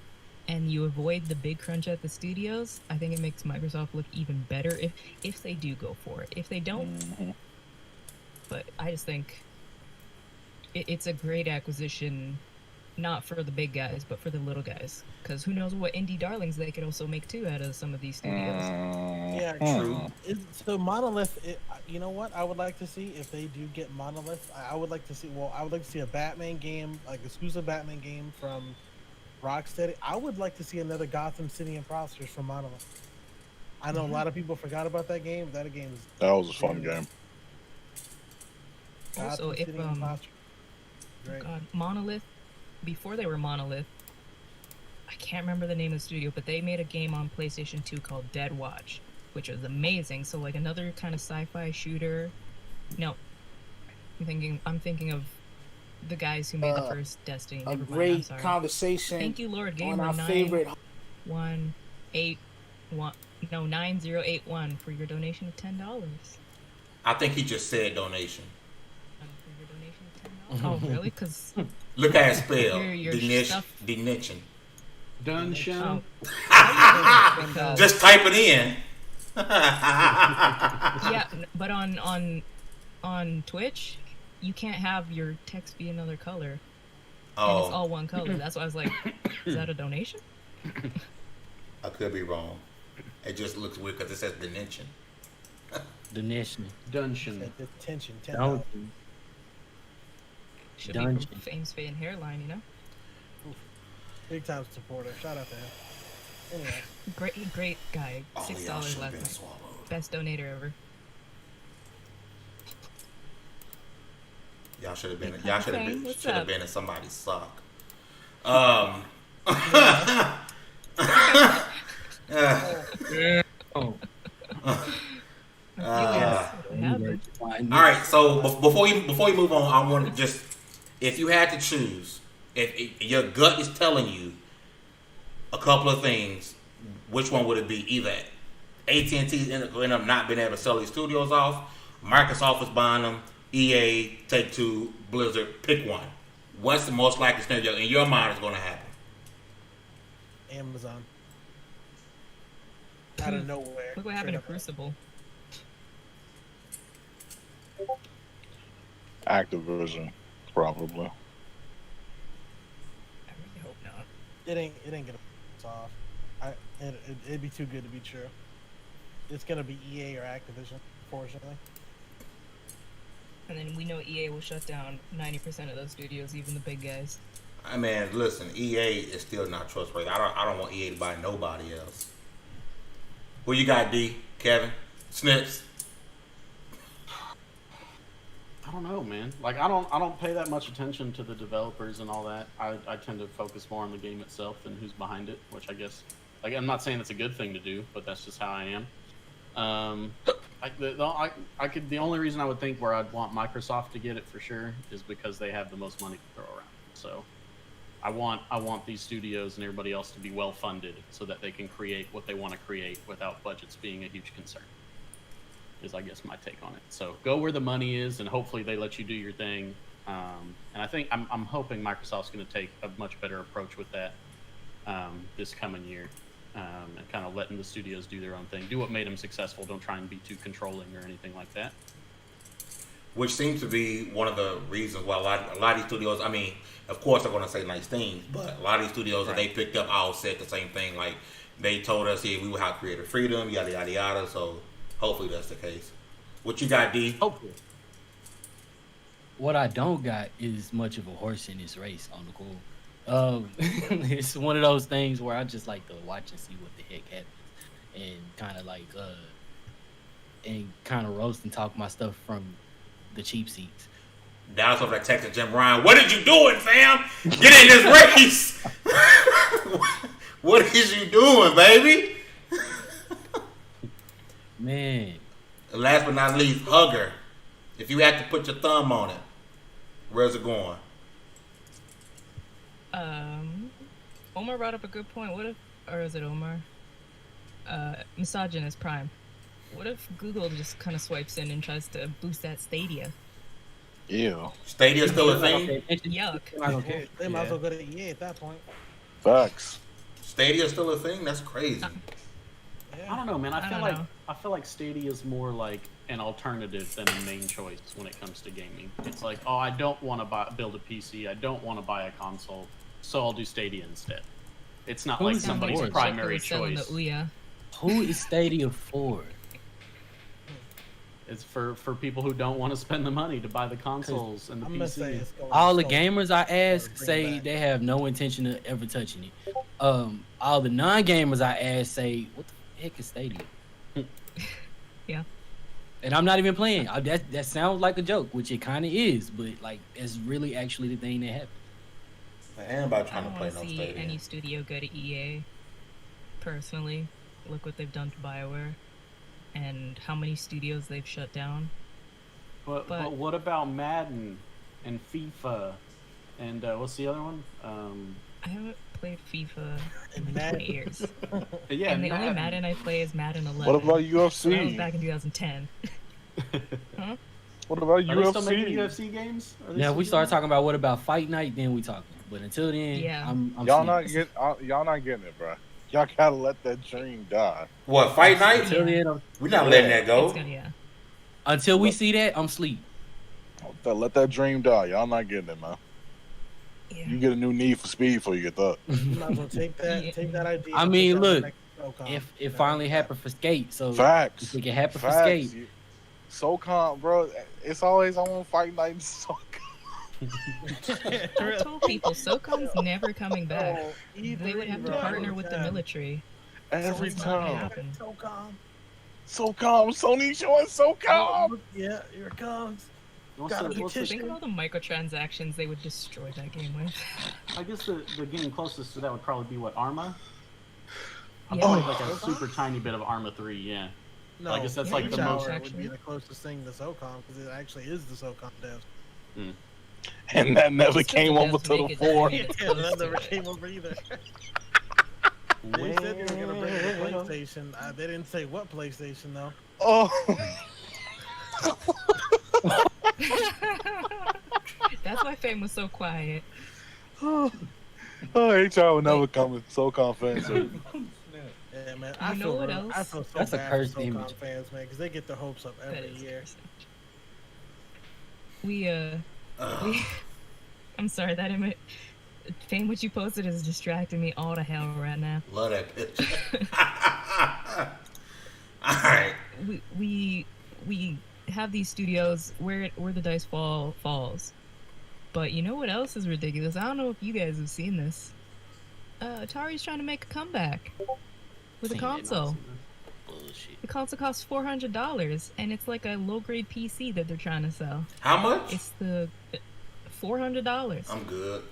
and you avoid the big crunch at the studios, I think it makes Microsoft look even better if they do go for it. If they don't, but I just think it's a great acquisition, not for the big guys, but for the little guys. Because who knows what indie darlings they could also make too out of some of these studios.
Yeah, true. So Monolith, you know what I would like to see if they do get Monolith? I would like to see a Batman game, like exclusive Batman game from Rocksteady. I would like to see another Gotham City Imposters from Monolith. I know a lot of people forgot about that game. That
was a fun game.
Also, if God, Monolith, before they were Monolith, I can't remember the name of the studio, but they made a game on PlayStation 2 called Dead Watch, which was amazing. So like another kind of sci-fi shooter. No, I'm thinking of the guys who made the first Destiny.
A great conversation.
Thank you, Lord Gamer.
On our favorite
9081 for your donation of $10.
I think he just said donation.
For your donation of $10. Oh, really? Because
look at it spell. Denation.
Done show.
Oh.
Just type it in.
Yeah, but on Twitch, you can't have your text be another color.
Oh.
And it's all one color. That's why I was like, is that a donation?
I could be wrong. It just looks weird because it says Denation.
Dungeon.
Detention.
Should be from Fame's Fade and Hairline,
Oof. Big time supporter. Shout out to him. Anyway.
Great guy. $6 left. Best donator ever. Y'all should have been in somebody's sock.
All right, so before we move on, I want to just, if you had to choose, if your gut is telling you a couple of things, which one would it be? Either AT&T end up not being able to sell these studios off, Microsoft is buying them, EA, Take-Two, Blizzard, pick one. What's the most likely scenario in your mind is going to happen?
Amazon. Out of nowhere.
Look what happened to Crucible.
Activision, probably.
I really hope not.
It ain't gonna piss off. It'd be too good to be true. It's gonna be EA or Activision, fortunately.
And then we know EA will shut down 90% of those studios, even the big guys.
I mean, listen, EA is still not trustworthy. I don't want EA to buy nobody else. Who you got, D? Kevin? Snips?
I don't know, man. Like I don't pay that much attention to the developers and all that. I tend to focus more on the game itself and who's behind it, which I guess, like, I'm not saying it's a good thing to do, but that's just how I am. The only reason I would think where I'd want Microsoft to get it for sure is because they have the most money to throw around. So I want these studios and everybody else to be well funded so that they can create what they want to create without budgets being a huge concern. Is I guess my take on it. So go where the money is, and hopefully they let you do your thing. And I think I'm hoping Microsoft's going to take a much better approach with that this coming year, and kind of letting the studios do their own thing, do what made them successful. Don't try and be too controlling or anything like that.
Which seems to be one of the reasons why a lot of these studios, I mean, of course they're going to say nice things, but a lot of these studios that they picked up all said the same thing. Like, they told us, we will have creative freedom, yada, yada, yada. So hopefully that's the case. What you got, D?
Hopefully. What I don't got is much of a horse in this race on the cool. It's one of those things where I just like to watch and see what the heck happens, and kind of roast and talk my stuff from the cheap seats.
Dallas over there texting Jim Ryan. What did you doing, fam? Get in this race. What is you doing, baby?
Man.
Last but not least, Hugger. If you had to put your thumb on it, where's it going?
Omar brought up a good point. What if, or is it Omar? Misogynist Prime. What if Google just kind of swipes in and tries to boost that Stadia?
Ew.
Stadia's still a thing?
Yuck.
They might as well go to EA at that point.
Facts.
Stadia's still a thing? That's crazy.
I don't know, man. I feel like Stadia is more like an alternative than a main choice when it comes to gaming. It's like, oh, I don't want to build a PC. I don't want to buy a console, so I'll do Stadia instead. It's not like somebody's primary choice.
Who is Stadia for?
It's for people who don't want to spend the money to buy the consoles and the PC.
All the gamers I ask say they have no intention of ever touching it. All the non-gamers I ask say, what the heck is Stadia?
Yeah.
And I'm not even playing. That sounds like a joke, which it kind of is, but like it's really actually the thing that happened.
Anybody trying to play
no Stadia? I don't see any studio go to EA. Personally, look what they've done to BioWare, and how many studios they've shut down.
But what about Madden and FIFA and what's the other one?
I haven't played FIFA in 20 years.
Yeah,
and the only Madden I play is Madden 11.
What about UFC?
That was back in 2010. Huh?
What about UFC?
Are they still making UFC games?
Now we start talking about what about Fight Night, then we talking. But until then,
yeah.
I'm
y'all not getting it, bro. Y'all gotta let that dream die.
What, Fight Night?
Until then,
we're not letting that go.
Until we see that, I'm asleep.
Let that dream die. Y'all not getting it, man. Yeah. You get a new Need for Speed before you get that.
You might as well take that idea.
I mean, look, if it finally happened for Skate, so
facts.
If it can happen for Skate.
SoCon, bro, it's always I want Fight Night and SoCon.
I told people SoCon's never coming back. They would have to partner with the military.
Every time.
SoCon,
Sony showing SoCon.
Yeah, here it comes.
Think of all the microtransactions they would destroy that game with.
I guess the game closest to that would probably be what, Arma? I
Yeah.
played like a super tiny bit of Arma 3, yeah.
No,
I guess that's
yeah,
like the most.
would be the closest thing to SOCOM because it actually is the SOCOM devs.
And that never
Still
came
does
over to
make
the
it
fore.
that
Yeah, that never came over either. They said they were gonna bring the PlayStation. They didn't say what PlayStation though.
Oh,
That's why Fame was so quiet.
HR will never come with SOCOM fans.
Yeah, man.
You know what else?
I feel so
That's a
bad
cursed
for SOCOM
image.
fans, man, because they get their hopes up
That
every
is
year.
I'm sorry, that image. Fame, what you posted is distracting me all to hell right now.
Love that picture. Alright.
We have these studios where the dice falls. But you know what else is ridiculous? I don't know if you guys have seen this. Atari's trying to make a comeback with a console.
Bullshit.
The console costs $400, and it's like a low-grade PC that they're trying to sell.
How much?
It's the $400.
I'm good.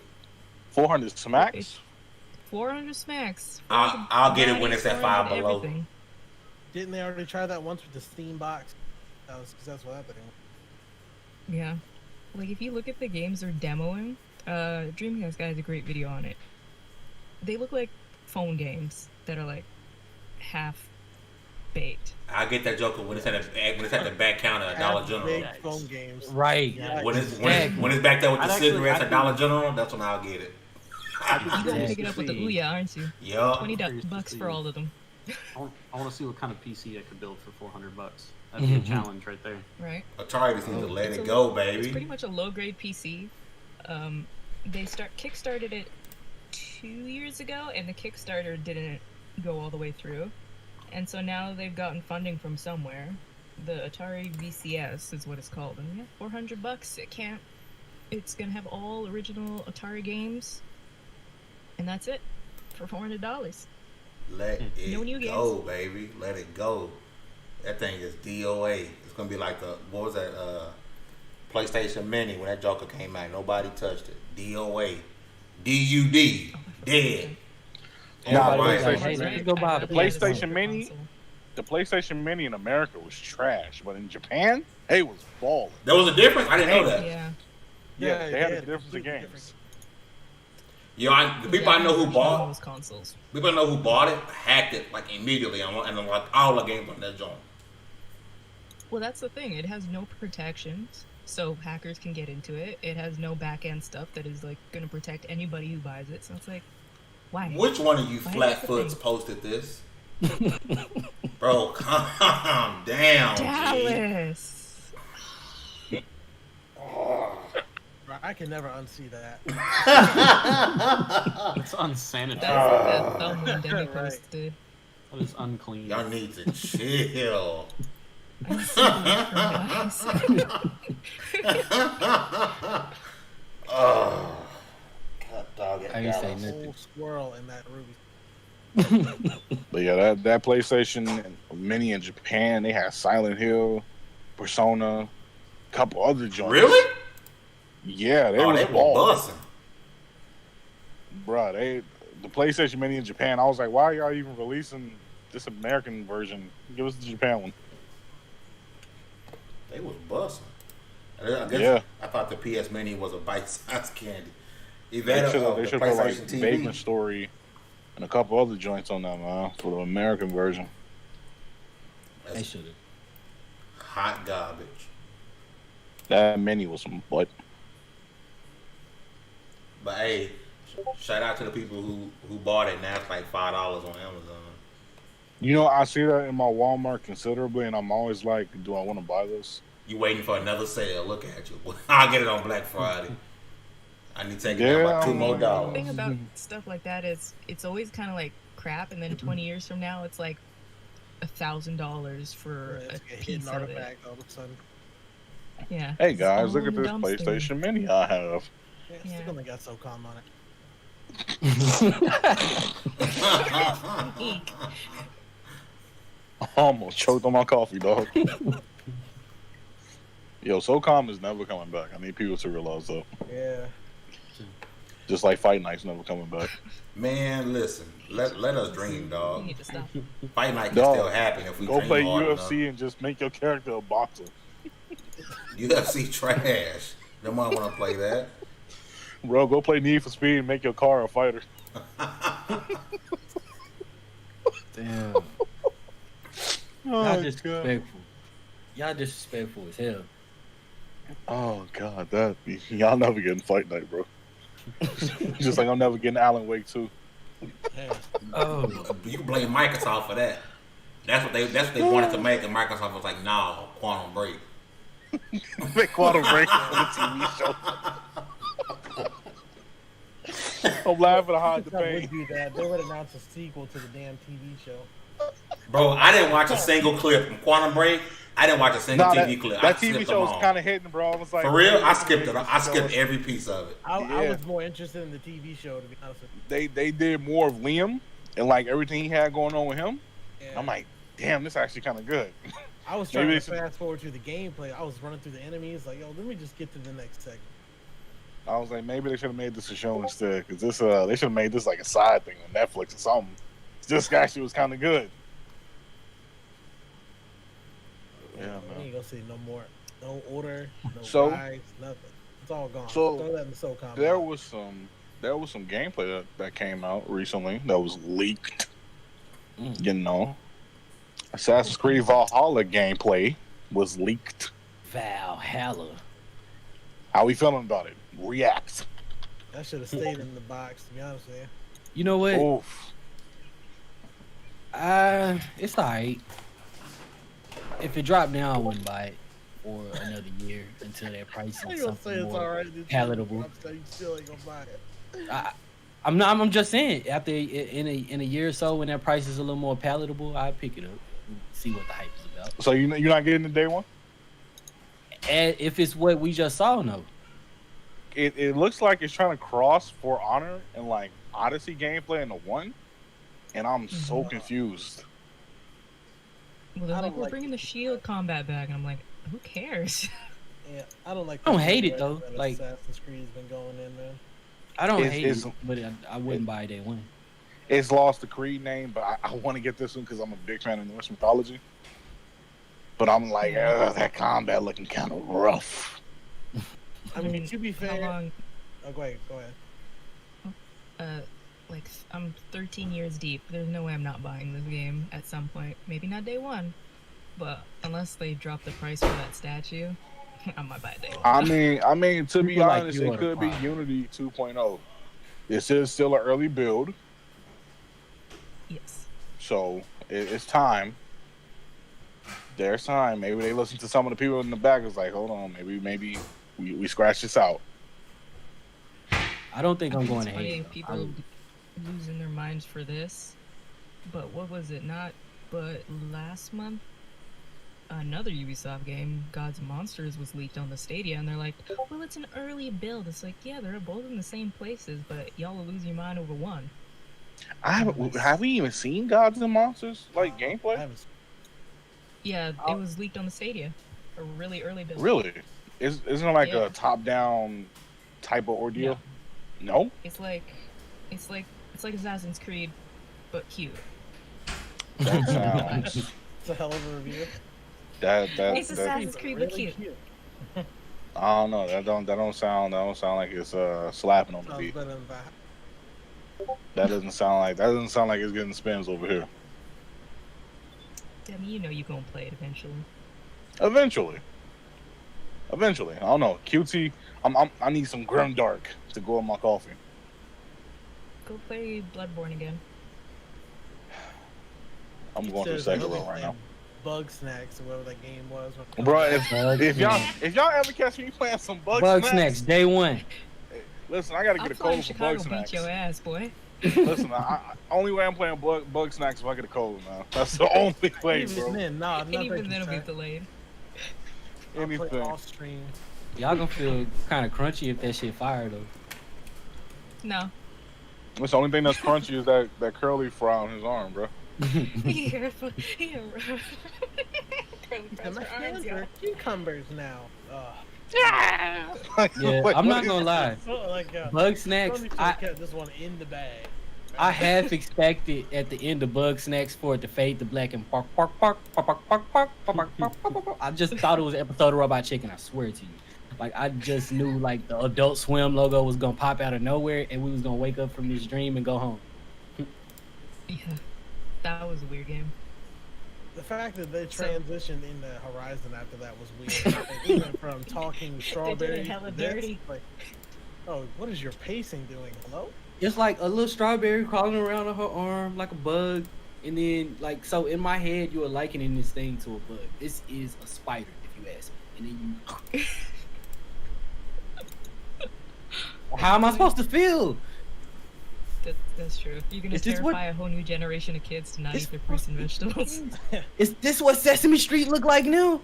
400 smacks?
400 smacks.
I'll get it when it's at 5 below.
Everything.
Didn't they already try that once with the Steam box? That was because that's what happened.
Yeah. Like, if you look at the games they're demoing, Dreamcast guy has a great video on it. They look like phone games that are, like, half-baked.
I'll get that joker when it's at the back counter at Dollar General.
Big phone games.
Right.
Yeah.
When it's back there with the cigarettes at Dollar General, that's when I'll get it.
You gonna pick it up with the Ouya, aren't you?
Yup.
$20 for all of them.
I want to see what kind of PC I could build for $400. That'd be a challenge right there.
Right.
Atari just needs to let it go,
It's
baby.
pretty much a low-grade PC. They kickstarted it 2 years ago, and the Kickstarter didn't go all the way through. And so now they've gotten funding from somewhere. The Atari VCS is what it's called. And yeah, $400. It's gonna have all original Atari games. And that's it. For $400.
Let it
No new
go, baby. Let it go. That thing is DOA. It's gonna be like what was that PlayStation Mini when that Joker came out. Nobody touched it. DOA. DUD. Dead.
Nah,
Right.
Hey, let's go buy
The
the
PlayStation Mini? The PlayStation Mini in America was trash, but in Japan, it was balling.
There was a difference? I didn't know that.
Yeah.
Yeah, they had a
yeah,
difference in
completely
games.
Yo, the people I know who bought
those consoles.
people I know who bought it hacked it like immediately and like all the games on that joint.
Well, that's the thing. It has no protections, so hackers can get into it. It has no back-end stuff that is like gonna protect anybody who buys it. So it's like, why?
Which one of you
Why is the
flatfoots
thing?
posted this? Bro, calm down. G.
Dallas.
Bro, I can never unsee that.
It's unsanitary.
That's that thumbnail Demi
Right.
posted.
That is unclean.
Y'all need to chill.
I see it from
Oh, God, dog it
I ain't say
Dallas.
nothing.
Whole squirrel in that Ruby.
But yeah, that PlayStation Mini in Japan, they had Silent Hill, Persona, a couple other joints.
Really?
Yeah, they
Oh,
was
they were
balling.
busting.
Bruh, the PlayStation Mini in Japan, I was like, why are y'all even releasing this American version? Give us the Japan one.
They was busting. I guess
Yeah.
I thought the PS Mini was a bite-sized candy.
They
Event
should
of
have
the
put like
PlayStation TV.
Vagrant Story and a couple other joints on that, man, for the American version.
They
That's
should have.
hot garbage.
That Mini was some butt.
But hey, shout out to the people who bought it. Now it's like $5 on Amazon.
You know, I see that in my Walmart considerably, and I'm always like, do I want to buy this?
You waiting for another sale? Look at you. I'll get it on Black Friday. I need to take it down
Yeah,
by $2 more.
The thing about stuff like that is it's always kind of like crap, and then 20 years from now, it's like $1,000 for
It's
a
a hidden
piece of it.
artifact all of a sudden.
Yeah.
Hey
It's
guys,
all
look at
in the
this
dumpster.
PlayStation Mini I have.
Yeah,
Yeah.
still only got SOCOM on it.
Eek.
I almost choked on my coffee, dog. Yo, SOCOM is never coming back. I need people to realize that.
Yeah.
Just like Fight Night's never coming back.
Man, listen. Let us dream, dog.
You need to stop.
Fight night can
Dog,
still happen if we
go
train
play
hard
UFC
enough.
and just make your character a boxer.
UFC trash. Them want to play that.
Bro, go play Need for Speed and make your car a fighter.
Damn.
Oh,
Y'all disrespectful. Y'all disrespectful as hell.
Oh god, y'all never getting Fight Night, bro. Just like I'm never getting Alan Wake 2.
Oh,
You can blame Microsoft for that. That's what they wanted to make, and Microsoft was like, "No, Quantum Break."
Make Quantum Break on the TV show. I'm laughing to hide the
Microsoft
pain.
would do that. They would announce a sequel to the damn TV show.
Bro, I didn't watch a single clip from Quantum Break. I didn't watch a single TV clip.
That
I
TV
skipped
show
them
was
all.
kind of hitting, bro. I was like,
For real, I skipped it. I skipped every piece of it.
I was more interested in the TV show, to be honest with you.
They did more of Liam and like everything he had going on with him.
Yeah.
I'm like, damn, this is actually kind of good.
I was trying
maybe
to
they
fast forward through the gameplay. I was running through the enemies, like, yo, let me just get to the next segment.
I was like, maybe they should have made this a show instead, because this they should have made this like a side thing on Netflix or something. This actually was kind of good. Yeah,
You
man.
ain't gonna see no more, no order, no
So-
rise, nothing. It's all gone.
So,
throw that in the SOCOM.
There was some gameplay that came out recently that was leaked. You know, Assassin's Creed Valhalla gameplay was leaked.
Valhalla.
How we feeling about it? React.
That should have stayed in the box, to be honest with you.
You know what?
Oof.
It's alright. If it dropped down, I wouldn't buy it for another year until that price
I
is
ain't gonna say
something
it's
more
alright.
palatable.
You still ain't gonna buy it.
I'm just saying. After in a year or so, when that price is a little more palatable, I'd pick it up and see what the hype is about.
So you're not getting the day one?
And if it's what we just saw, no.
It looks like it's trying to cross For Honor and like Odyssey gameplay into one, and I'm so confused.
Well, they're
I
like,
don't
we're
like
bringing the shield combat back, and I'm like, who cares?
Yeah, I don't like.
I don't
the
hate it,
way
though.
that
Like-
Assassin's Creed's been going in, man.
I don't
It's-
hate
it's-
it, but I wouldn't buy day one.
It's lost the Creed name, but I want to get this one because I'm a big fan of Norse mythology. But I'm like, that combat looking kind of rough.
I mean, to be
How
fair,
long?
oh, go ahead.
Like, I'm 13 years deep. There's no way I'm not buying this game at some point. Maybe not day one, but unless they drop the price for that statue, I might buy it day one.
I mean, to be
People like
honest,
you
it
are
could
the
be
prime.
Unity 2.0. This is still an early build,
Yes.
so it's time. There's time. Maybe they listen to some of the people in the back. It's like, hold on, maybe we scratch this out.
I don't think I'm
It's
going to
funny,
hate.
people losing their minds for this. But what was it? But last month, another Ubisoft game, Gods and Monsters, was leaked on the Stadia, and they're like, well, it's an early build. It's like, yeah, they're both in the same places, but y'all will lose your mind over one.
Have we even seen Gods and Monsters like
I
gameplay?
haven't.
Yeah, it was leaked on the Stadia. A really early build.
Really? Isn't it like
Yeah.
a top-down type of ordeal? No.
It's like Assassin's Creed, but cute.
That sounds
It's a hell of a review.
It's
that
Assassin's Creed, but
Really
cute.
I don't know. That don't sound like it's slapping on the
Sounds
beat.
better than that.
That doesn't sound like it's getting spins over here.
Demi, you know you're gonna play it eventually.
Eventually. I don't know. QT. I need some Grimdark to go in my coffee.
Go play Bloodborne again.
I'm going through Sekiro right now.
Bug Snacks or whatever that game was.
Bro, if y'all ever catch me playing some
Bug snacks, day one.
Listen, I gotta
I'll
get a
fly to
code for
Chicago,
Bug
beat
Snacks.
your ass, boy.
Listen, only way I'm playing bug snacks if I get a code, man. That's the only way,
Even
bro.
then, nah,
And
not
even then, it'll be
that
delayed.
I'll play
Anything.
off stream.
Y'all gonna feel kind of crunchy if that shit fire though.
No.
That's the only thing that's crunchy is that curly fry on his arm, bro.
Yeah, Carly
The
crossed her arms,
hands
y'all.
are cucumbers now.
Yeah, I'm not gonna lie.
So, like,
Bug snacks.
somebody should have kept this one in the bag.
I half expected at the end of Bug Snacks for it to fade to black and bark, bark, bark, bark, bark, bark, bark, bark, bark, bark, bark, bark. I just thought it was an episode of Robot Chicken. I swear to you. Like I just knew like the Adult Swim logo was gonna pop out of nowhere, and we was gonna wake up from this dream and go home.
Yeah, that was a weird game.
The fact that they transitioned into Horizon after that was weird. Like, we went from talking strawberry
hella
to this,
dirty.
like, oh, what is your pacing doing? Hello?
It's like a little strawberry crawling around on her arm like a bug, and then like so in my head you are likening this thing to a bug. This is a spider, if you ask me. And then you. How am I supposed to feel?
That's true. You're gonna terrify a whole new generation of kids to not eat their fruits and vegetables.
Is this what Sesame Street look like now?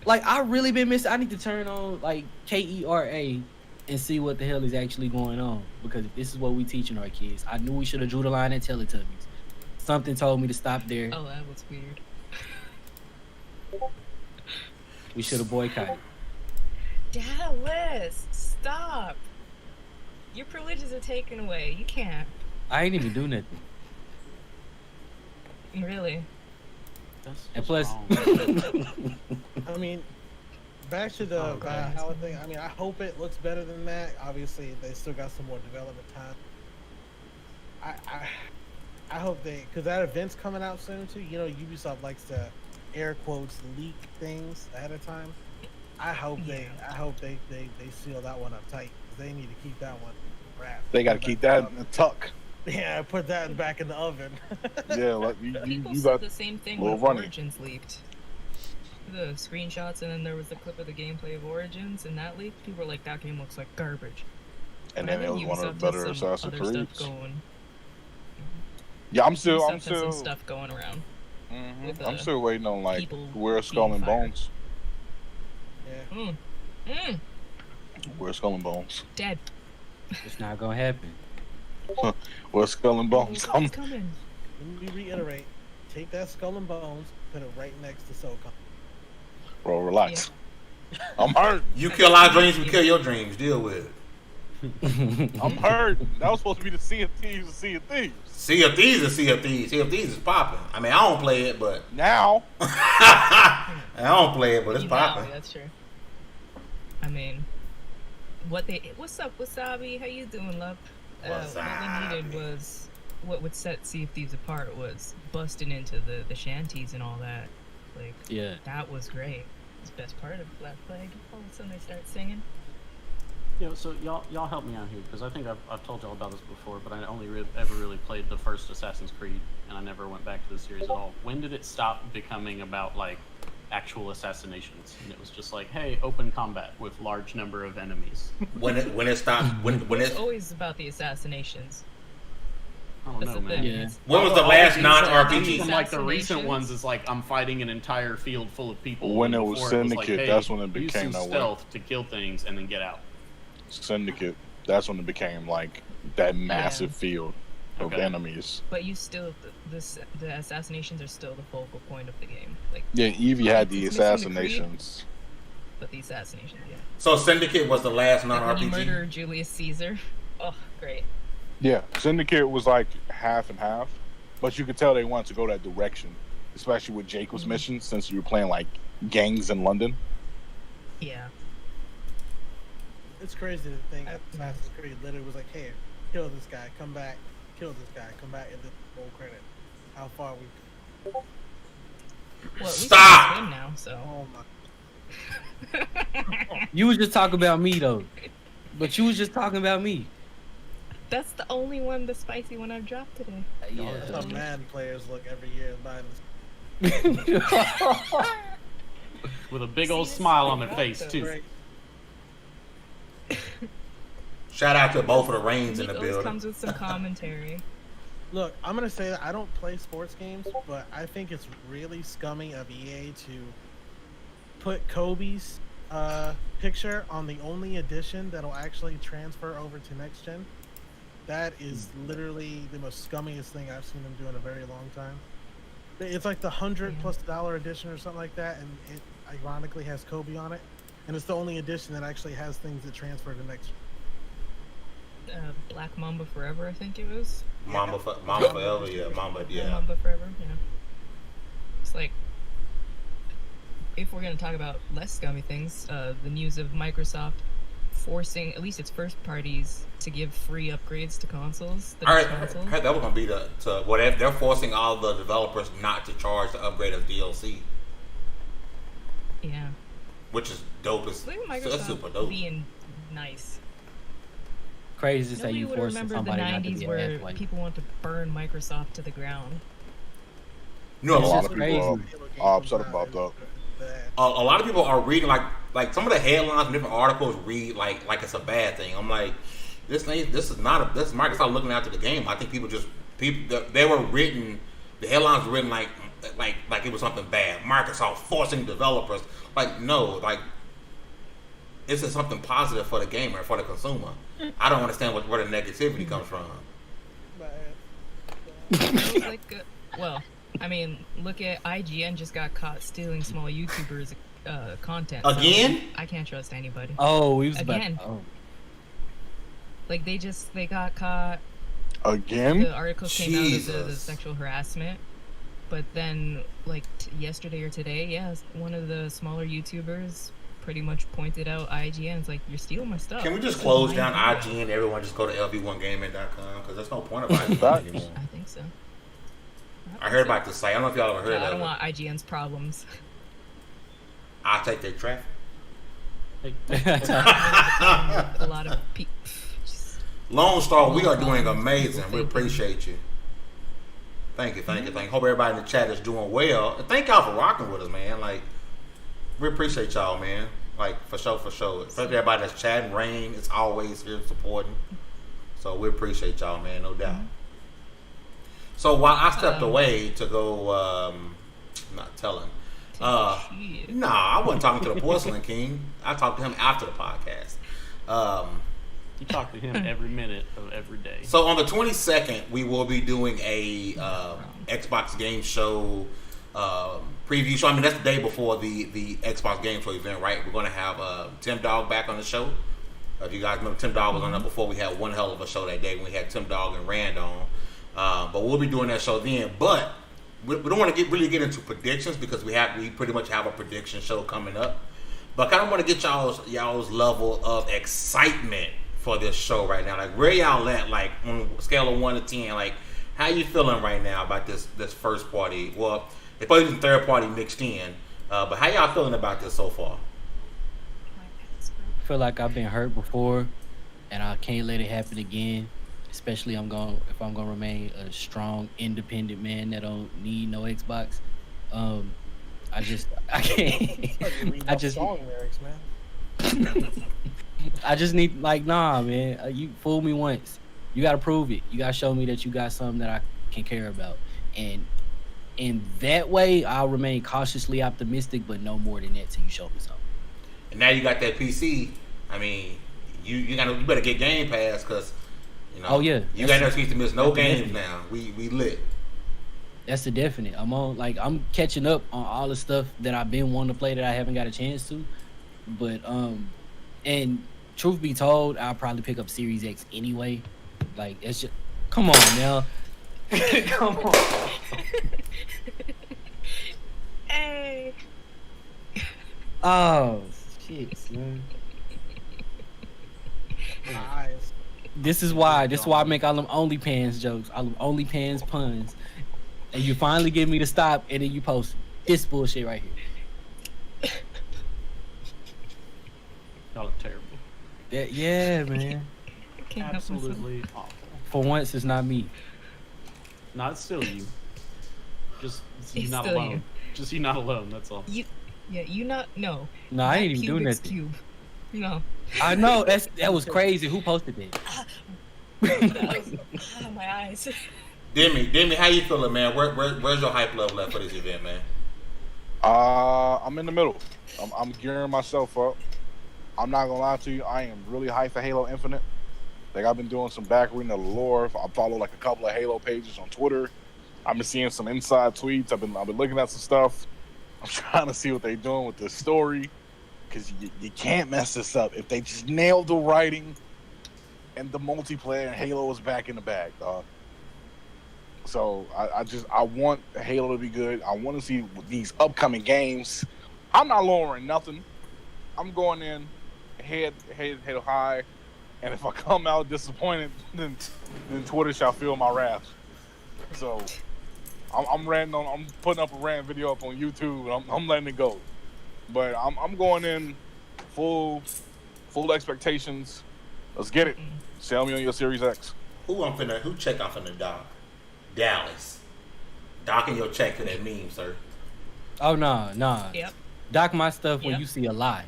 Like I really been missing. I need to turn on like KERA and see what the hell is actually going on, because if this is what we teaching our kids, I knew we should have drew the line at Teletubbies. Something told me to stop there.
Oh, that was weird.
We should have boycotted.
Dallas, stop! Your privileges are taken away. You can't.
I ain't even do nothing.
Really?
And plus,
I mean, back to the Valhalla thing. I mean, I hope it looks better than that. Obviously, they still got some more development time. I hope they, because that event's coming out soon too. You know, Ubisoft likes to air quotes leak things ahead of time. I hope they seal that one up tight. They need to keep that one wrapped.
They got to keep that in the tuck.
Yeah, put that back in the oven.
Yeah, like
People
you
said
got
the same thing
little
when
runny.
Origins leaked. The screenshots, and then there was the clip of the gameplay of Origins, and that leaked. People were like, "That game looks like garbage."
And
But I
then it was
think
one of
Ubisoft
the better
has some
Assassin's
other
Creeds.
stuff going.
Yeah, I'm
Ubisoft has
still.
some stuff going around. With,
I'm still waiting on like
people
Where's Skull and
being fired.
Bones.
Yeah.
Where's Skull and Bones?
Dead.
it's not gonna happen.
Where's Skull and Bones?
It's coming.
Let me reiterate. Take that Skull and Bones, put it right next to SOCOM.
Bro, relax. I'm hurt.
You kill our dreams, we kill your dreams. Deal with it.
I'm hurt. That was supposed to be the Sea of Thieves and Sea of Thieves.
Sea of Thieves is Sea of Thieves. Sea of Thieves is popping. I mean, I don't play it, but
Now,
I don't play it, but it's popping.
That's true. I mean, what's up, Wasabi? How you doing, love? What we needed was, what would set Sea of Thieves apart was busting into the shanties and all that. Like,
Yeah.
that was great. It's the best part of Black Flag. All of a sudden they start singing.
So y'all help me out here, because I think I've told y'all about this before, but I only ever really played the first Assassin's Creed, and I never went back to the series at all. When did it stop becoming about like actual assassinations, and it was just like, hey, open combat with large number of enemies?
When it stops, when
It's
it
always about the assassinations.
I don't
That's
know,
the
man.
thing.
Yeah.
when was the last
From
non-RPG?
like the recent
Assassinations?
ones is like I'm fighting an entire field full of people.
When
and
it was
before
Syndicate,
hey,
that's when it
use
became
some
that way.
stealth to kill things and then get out.
Syndicate. That's when it became like that massive field of
Okay.
enemies.
But you still, the assassinations are still the focal point of the game. Like,
Yeah, Evie had the
It's missing the
assassinations.
but the assassinations, yeah.
So Syndicate was the last
Like when you
non-RPG.
murder Julius Caesar. Oh, great.
Yeah, Syndicate was like half and half, but you could tell they wanted to go that direction, especially with Jacob's mission, since you were playing like gangs in London.
Yeah.
It's crazy to think that Assassin's Creed literally was like, hey, kill this guy, come back, kill this guy, come back, and then roll credit. How far we...
Well, we
Stop!
can win now, so.
Oh my...
You was just talking about me though, but you was just talking about me.
That's the only one, the spicy one I've dropped today.
That's how Madden players look every year buying this.
With a big old smile on their face too.
Great.
Shout out to both of the Reigns in
It
the
always
building.
comes with some commentary.
Look, I'm gonna say that I don't play sports games, but I think it's really scummy of EA to put Kobe's picture on the only edition that'll actually transfer over to next gen. That is literally the most scummiest thing I've seen them do in a very long time. It's like the $100+ edition or something like that, and it ironically has Kobe on it, and it's the only edition that actually has things that transfer to next.
Black Mamba Forever, I think it was.
Mamba Forever, yeah, Mamba, yeah.
Mamba Forever, yeah. It's like, if we're gonna talk about less scummy things, the news of Microsoft forcing at least its first parties to give free upgrades to consoles.
I heard that was gonna be they're forcing all the developers not to charge the upgrade of DLC.
Yeah.
Which is dope. It's super dope.
Being nice.
Crazy to say
Nobody
you
would
forcing
remember
somebody
the
not to
90s
be
where
a
people want to burn Microsoft to the ground.
You know, a lot of
crazy.
people are upset about that.
A lot of people are reading like some of the headlines and different articles read like it's a bad thing. I'm like, this is Microsoft looking after the game. I think they were written, the headlines were written like it was something bad. Microsoft forcing developers. Like, no, like this is something positive for the gamer, for the consumer. I don't understand where the negativity comes from.
Well, I mean, look at IGN just got caught stealing small YouTubers' content.
Again?
So I can't trust anybody.
Oh, we was
again. Like they got caught.
Again?
The articles came out of the sexual harassment, but then like yesterday or today, one of the smaller YouTubers pretty much pointed out IGN. It's like, you're stealing my stuff.
Can we just close down IGN? Everyone just go to lv1gaming.com because there's no point of IGN anymore.
I think so.
I heard about this site. I don't know if y'all ever heard of it.
I don't want IGN's problems.
I'll take their traffic.
A lot of people.
Lone Star, we are doing amazing. We appreciate you. Thank you. Hope everybody in the chat is doing well. And thank y'all for rocking with us, man. Like, we appreciate y'all, man. Like, for sure. Especially everybody that's chatting. Rain is always here supporting. So we appreciate y'all, man, no doubt. So while I stepped away to go, not telling. I wasn't talking to the Porcelain King. I talked to him after the podcast.
You talk to him every minute of every day.
So on the 22nd, we will be doing a Xbox Game Show preview show. I mean, that's the day before the Xbox Game Show event, right? We're going to have Tim Dog back on the show. If you guys remember, Tim Dog was on there before. We had one hell of a show that day when we had Tim Dog and Rand on. But we'll be doing that show then. But we don't want to really get into predictions because we pretty much have a prediction show coming up. But I kind of want to get y'all's level of excitement for this show right now. Like, where y'all at? Like, on a scale of 1 to 10, like, how you feeling right now about this first party? Well, it's probably the third party mixed in. But how y'all feeling about this so far?
I feel like I've been hurt before, and I can't let it happen again. Especially if I'm gonna remain a strong, independent man that don't need no Xbox. I can't. I just
song lyrics, man.
I just need, like, nah, man. You fooled me once. You gotta prove it. You gotta show me that you got something that I can care about. And in that way, I'll remain cautiously optimistic, but no more than that till you show me something.
And now you got that PC. I mean, you better get Game Pass because. You know,
oh yeah,
you got no excuse to miss no games now. We lit.
That's the definite. I'm catching up on all the stuff that I've been wanting to play that I haven't got a chance to. But and truth be told, I'll probably pick up Series X anyway. Like, it's just, come on now. Come on.
Hey.
Oh shit, man.
Nice.
This is why I make all them OnlyPans jokes, all them OnlyPans puns, and you finally get me to stop, and then you post this bullshit right here.
Y'all are terrible.
Yeah, man.
Absolutely awful.
For once, it's not me.
No, it's still you. Just
It's
not
still
alone.
you.
Just you not alone. That's all.
No.
No, I ain't even doing that.
Cube. No.
I know that was crazy. Who posted that?
My eyes.
Demi, how you feeling, man? Where's your hype level at for this event, man?
I'm in the middle. I'm gearing myself up. I'm not gonna lie to you. I am really hyped for Halo Infinite. Like, I've been doing some back reading of the lore. I follow like a couple of Halo pages on Twitter. I've been seeing some inside tweets. I've been looking at some stuff. I'm trying to see what they're doing with this story, because you can't mess this up. If they just nailed the writing and the multiplayer, and Halo was back in the bag, dog. So I want Halo to be good. I want to see these upcoming games. I'm not lowering nothing. I'm going in head high, and if I come out disappointed, then Twitter shall feel my wrath. So I'm putting up a rant video up on YouTube. And I'm letting it go, but I'm going in full expectations. Let's get it. Sell me on your Series X.
Who check off in the dock? Dallas. Docking your check to that meme, sir.
Oh nah.
Yep.
Dock my stuff when you see a lie.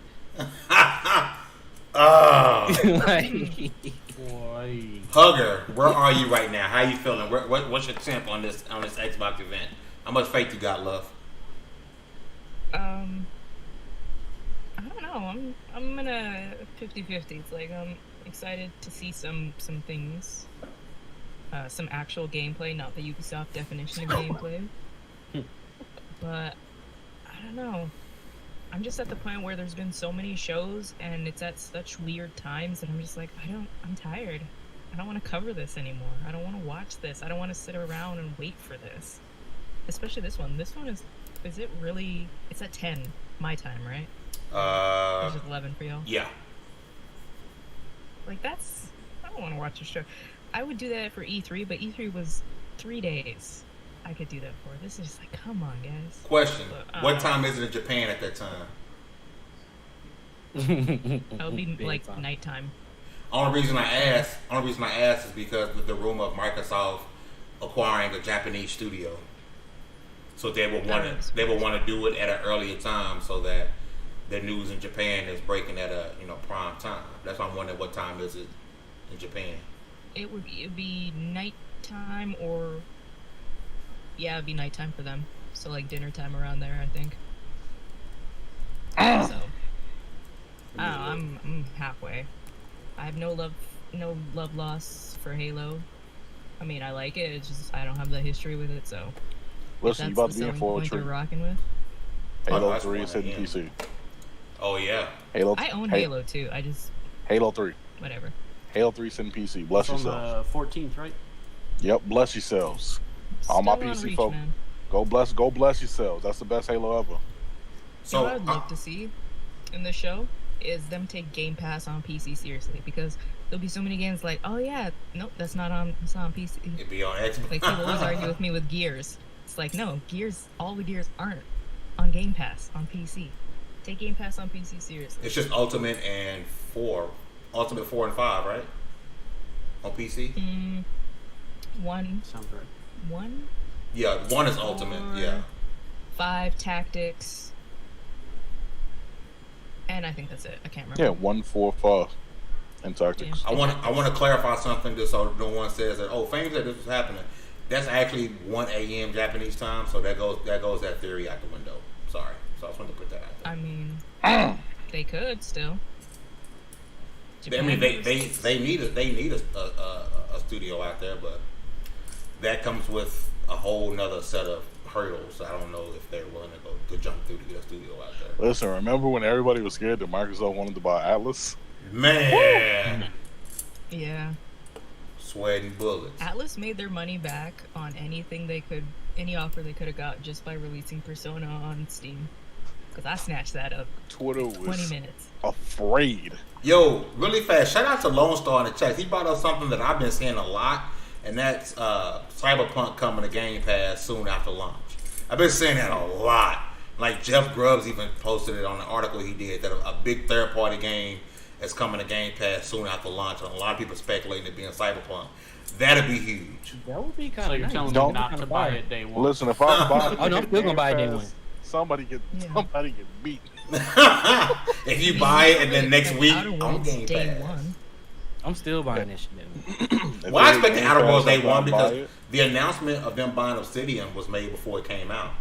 Boy. Hugger, where are you right now? How you feeling? What's your temp on this Xbox event? How much faith you got, love?
I don't know. I'm in a 50-50. It's like I'm excited to see some things, some actual gameplay, not the Ubisoft definition of gameplay. But I don't know. I'm just at the point where there's been so many shows and it's at such weird times that I'm just like, I'm tired. I don't want to cover this anymore. I don't want to watch this. I don't want to sit around and wait for this. Especially this one. This one is it really, it's at 10 my time, right? It's just 11 for y'all?
Yeah.
Like I don't want to watch a show. I would do that for E3, but E3 was 3 days. I could do that for. This is just like, come on, guys.
Question: what time is it in Japan at that time?
It'll be like nighttime.
Only reason I ask is because of the rumor of Microsoft acquiring a Japanese studio, so they will want to do it at an earlier time so that the news in Japan is breaking at a prime time. That's why I'm wondering what time is it in Japan. It'd
be nighttime or. Yeah, it'd be nighttime for them. So like dinner time around there, I think. So I'm halfway. I have no love loss for Halo. I mean, I like it. It's just I don't have the history with it. So
listen, you about to be in for a treat.
Rocking with
Halo 3 is hitting PC.
Oh yeah.
I own Halo too. I just
Halo 3.
Whatever.
Halo 3 sitting PC. Bless yourselves.
On the 14th, right?
Yep. Bless yourselves. All my PC folk, go bless yourselves. That's the best Halo ever.
So what I'd love to see in the show is them take Game Pass on PC seriously, because there'll be so many games like, oh yeah, nope, it's not on PC.
It'd be on Xbox.
Like people always argue with me with Gears. It's like, no, all the Gears aren't on Game Pass on PC. Take Game Pass on PC seriously.
It's just Ultimate and 4 and 5, right? On PC.
1.
Sounds right.
1?
Yeah, 1 is Ultimate, yeah.
5 Tactics. And I think that's it. I can't remember.
Yeah, 1, 4, 5 and Tactics.
Yeah. I want to clarify something just so no one says that, oh, Fame said this was happening. That's actually 1 a.m. Japanese time, so that goes that theory out the window. Sorry. So I just wanted to put that out there.
I mean, they could still.
I mean, they need a studio out there, but that comes with a whole nother set of hurdles. So I don't know if they're willing to jump through to get a studio out there.
Listen, remember when everybody was scared that Microsoft wanted to buy Atlas?
Man.
Yeah.
Sweating bullets.
Atlas made their money back on any offer they could have got just by releasing Persona on Steam. Because I snatched that up.
Twitter was
20 minutes.
Afraid.
Yo, really fast. Shout out to Lone Star in the chat. He brought up something that I've been seeing a lot, and that's Cyberpunk coming to Game Pass soon after launch. I've been seeing that a lot. Like Jeff Grubbs even posted it on an article he did that a big third-party game is coming to Game Pass soon after launch, and a lot of people speculating it being Cyberpunk. That'd be huge.
That would be kind of.
So you're telling me not to buy it day one?
Listen, if I buy,
oh no, I'm still gonna buy it day one.
Somebody get beat.
If you buy it and then next week on Game Pass.
I'm still buying this shit.
Well, I expect the Outer Worlds day one because the announcement of them buying Obsidian was made before it came out.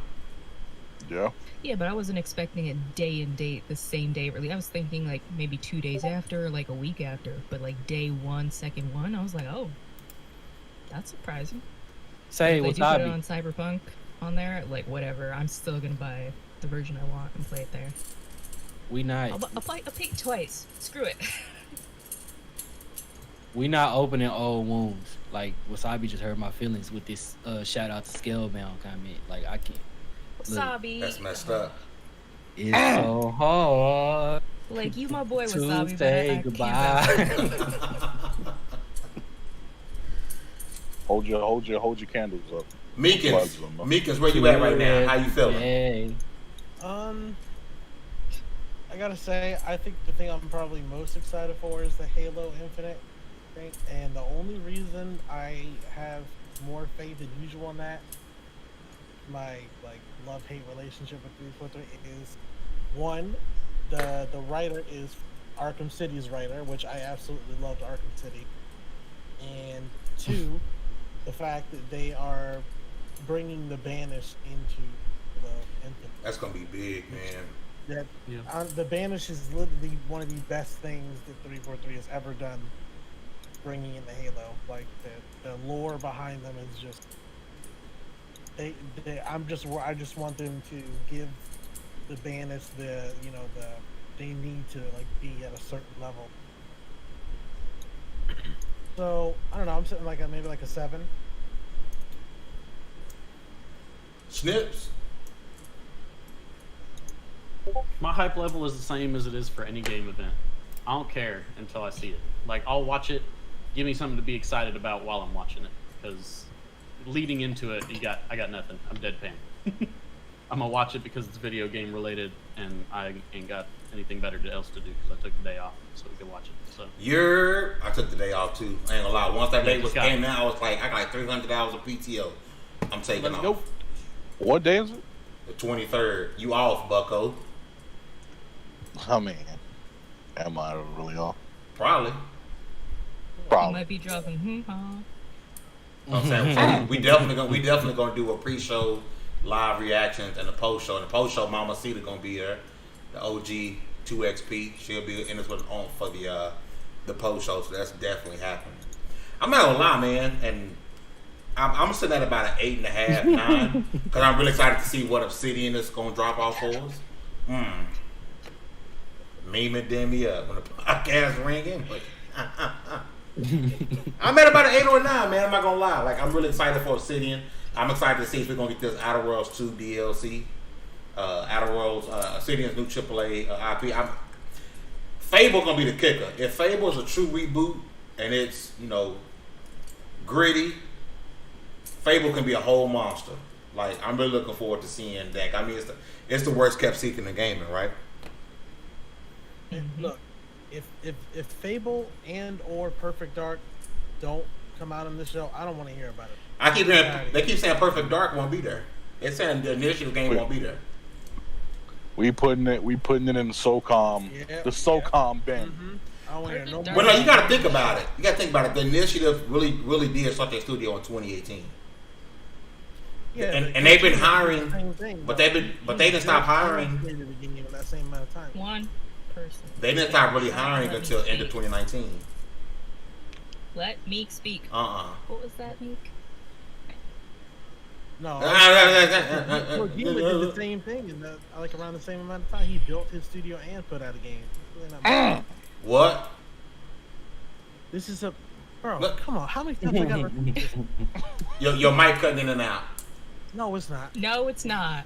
Yeah.
Yeah, but I wasn't expecting it day and date the same day. Really, I was thinking like maybe 2 days after, like a week after. But like day one, second one, I was like, oh, that's surprising.
Say
if they
what's
do put it
hobby.
on Cyberpunk on there, like whatever, I'm still gonna buy the version I want and play it there.
We not.
I'll pay it twice. Screw it.
We not opening old wounds. Like Wasabi just hurt my feelings with this shout out to Scalebound comment. Like I can't.
Wasabi.
That's messed up.
It's so hard
Like you, my boy
to
Wasabi.
say
but I can't
goodbye.
Hold your candles up.
Meekins, where you at right now? How you feeling?
Hey.
I gotta say, I think the thing I'm probably most excited for is the Halo Infinite thing, and the only reason I have more faith than usual in that, my love-hate relationship with 343 is, one, the writer is Arkham City's writer, which I absolutely loved Arkham City, and two, the fact that they are bringing the Banished into the Infinite.
That's gonna be big, man.
The Banish is literally one of the best things that 343 has ever done, bringing in the Halo. Like the lore behind them is just I just want them to give the Banish they need to like be at a certain level. So I don't know. I'm sitting like maybe like a 7.
Snips.
My hype level is the same as it is for any game event. I don't care until I see it. Like, I'll watch it, give me something to be excited about while I'm watching it. Because leading into it, I got nothing. I'm deadpan. I'm gonna watch it because it's video game related, and I ain't got anything better else to do because I took the day off so we could watch it. So
I took the day off too. I ain't gonna lie. Once that day came out, I was like, I got like 300 hours of PTO. I'm taking off.
Go.
What day is it?
The 23rd. You off, Bucko?
I mean, am I really off?
Probably.
You might be dropping.
I'm saying we definitely gonna do a pre-show live reactions and a post-show. And the post-show, Mama Cita gonna be there. The OG 2XP, she'll be in this one on for the post-show. So that's definitely happening. I'm not gonna lie, man, and I'm sitting at about an 8.5, 9, because I'm really excited to see what Obsidian is gonna drop off for us. Meme and Demi up when the podcast ringing. I'm at about an 8 or a 9, man. I'm not gonna lie. Like, I'm really excited for Obsidian. I'm excited to see if we're gonna get this Outer Worlds 2 DLC. Outer Worlds, Obsidian's new AAA IP. Fable gonna be the kicker. If Fable is a true reboot and it's gritty, Fable can be a whole monster. Like, I'm really looking forward to seeing that. I mean, it's the worst kept secret in gaming, right?
Look, if Fable and or Perfect Dark don't come out on this show, I don't want to hear about it.
They keep saying Perfect Dark won't be there. They're saying the initial game won't be there.
We putting it in the SOCOM, the SOCOM bin.
But no, you got to think about it. The initiative really did start their studio in 2018.
Yeah,
and they've been hiring, but they didn't stop hiring.
That same amount of time.
One person.
They didn't stop really hiring until end of 2019.
Let Meek speak. What was that, Meek?
No. He did the same thing in around the same amount of time. He built his studio and put out a game. Really
what?
This is a come on. How many times I got repeat this?
Your mic cutting in and out.
No, it's not.
No, it's not.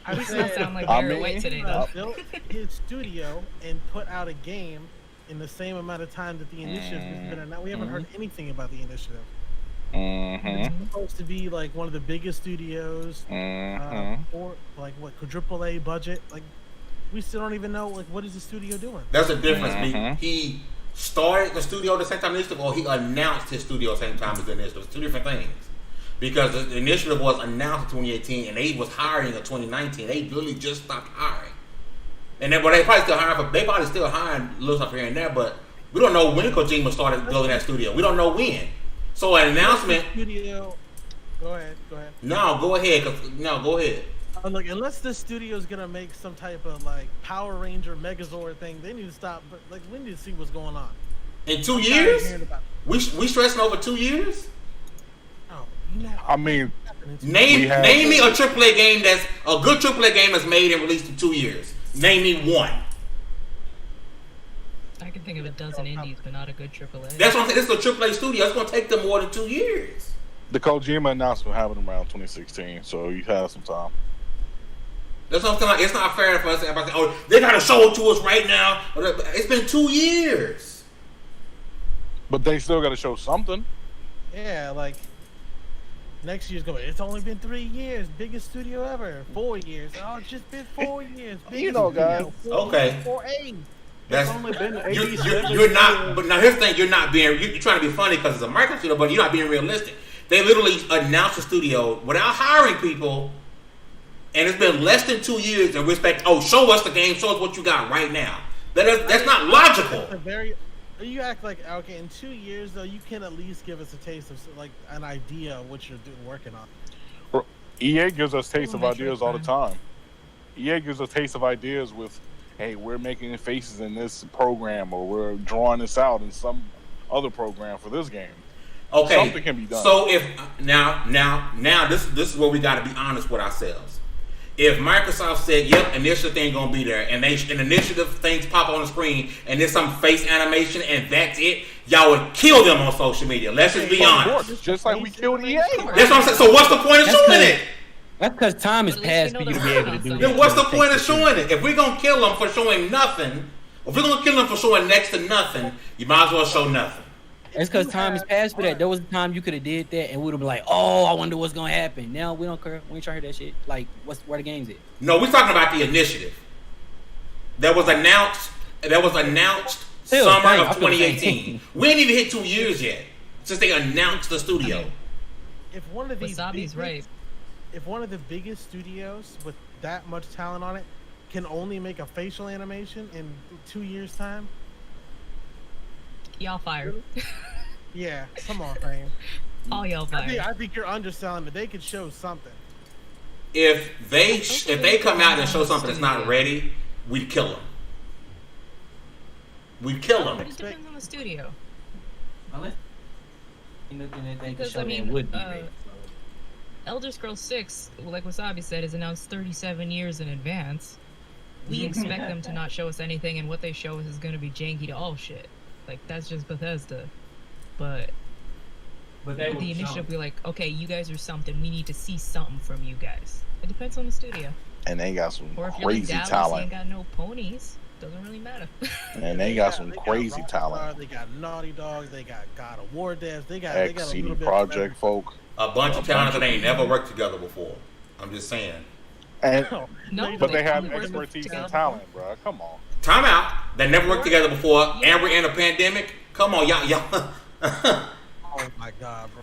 I
just don't sound like Barry White today, though.
Built his studio and put out a game in the same amount of time that the initiative has been out. We haven't heard anything about the initiative. It's supposed to be like one of the biggest studios, or like quadruple A budget. Like, we still don't even know what is the studio doing.
That's the difference. He started the studio at the same time as the initiative, or he announced his studio at the same time as the initiative. It's two different things. Because the initiative was announced in 2018, and they was hiring in 2019. They literally just stopped hiring. And then, they probably still hiring. They probably still hiring little stuff here and there, but we don't know when Kojima started building that studio. We don't know when. So an announcement.
Studio. Go ahead.
No, go ahead. Go ahead.
Look, unless this studio is gonna make some type of Power Ranger Megazord thing, they need to stop. But we need to see what's going on.
In 2 years? We stressing over 2 years?
Oh,
I mean,
name me a AAA game that's a good AAA game that's made and released in 2 years. Name me one.
I can think of a dozen indies, but not a good AAA.
That's what I'm saying. This is a AAA studio. It's going to take them more than 2 years.
the Kojima announcement happened around 2016, so you had some time.
That's what I'm saying. Like, it's not fair for us to say, oh, they got to show it to us right now. It's been 2 years.
But they still got to show something.
Yeah, like next year's going. It's only been 3 years. Biggest studio ever. 4 years. Oh, it's just been 4 years.
You know, guys.
Okay.
4A.
That's
only been
you're not. But now here's the thing: you're not being. You're trying to be funny because it's a micro studio, but you're not being realistic. They literally announced the studio without hiring people, and it's been less than 2 years. And we expect, oh, show us the game, show us what you got right now. That's not logical.
You act like, okay, in 2 years though, you can at least give us a taste of like an idea of what you're working on.
EA gives us taste of ideas all the time. EA gives us taste of ideas with, hey, we're making faces in this program, or we're drawing this out in some other program for this game.
Okay,
something can be done.
So if now this is where we got to be honest with ourselves. If Microsoft said, "Yep, initiative thing gonna be there," and an initiative things pop on the screen, and there's some face animation, and that's it, y'all would kill them on social media. Let's just be honest.
Just like we killed EA.
That's what I'm saying. So what's the point of showing it?
That's because time has passed for you to be able to do that.
Then what's the point of showing it? If we're gonna kill them for showing nothing, if we're gonna kill them for showing next to nothing, you might as well show nothing.
It's because time has passed for that. There was a time you could have did that and would have been like, "Oh, I wonder what's gonna happen." Now we don't care. We ain't trying to hear that shit. Like, where the game's at?
No, we're talking about the initiative that was announced. Summer of 2018. We ain't even hit 2 years yet since they announced the studio.
If one of these
Wasabi's right.
If one of the biggest studios with that much talent on it can only make a facial animation in 2 years' time,
y'all fired.
Yeah, come on, fam.
All y'all fired.
I think you're underselling it. They could show something.
If they come out and show something that's not ready, we'd kill them. We'd kill them.
It just depends on the studio.
Because,
I mean, Elder Scrolls 6, like Wasabi said, is announced 37 years in advance. We expect them to not show us anything, and what they show us is going to be janky to all shit. Like, that's just Bethesda. But the initiative, we're like, okay, you guys are something. We need to see something from you guys. It depends on the studio.
And they got some
or if
crazy
you're like Dallas,
talent.
You ain't got no ponies. Doesn't really matter.
And they got some crazy talent.
They got Naughty Dog. They got God of War devs. They got
CD
a
Project folk.
A bunch of talent that ain't never worked together before. I'm just saying.
And
No,
but they have
only work
expertise
together
and talent, bro. Come on.
Time out. They never worked together before, and we're in a pandemic. Come on, y'all.
Oh my God, bro.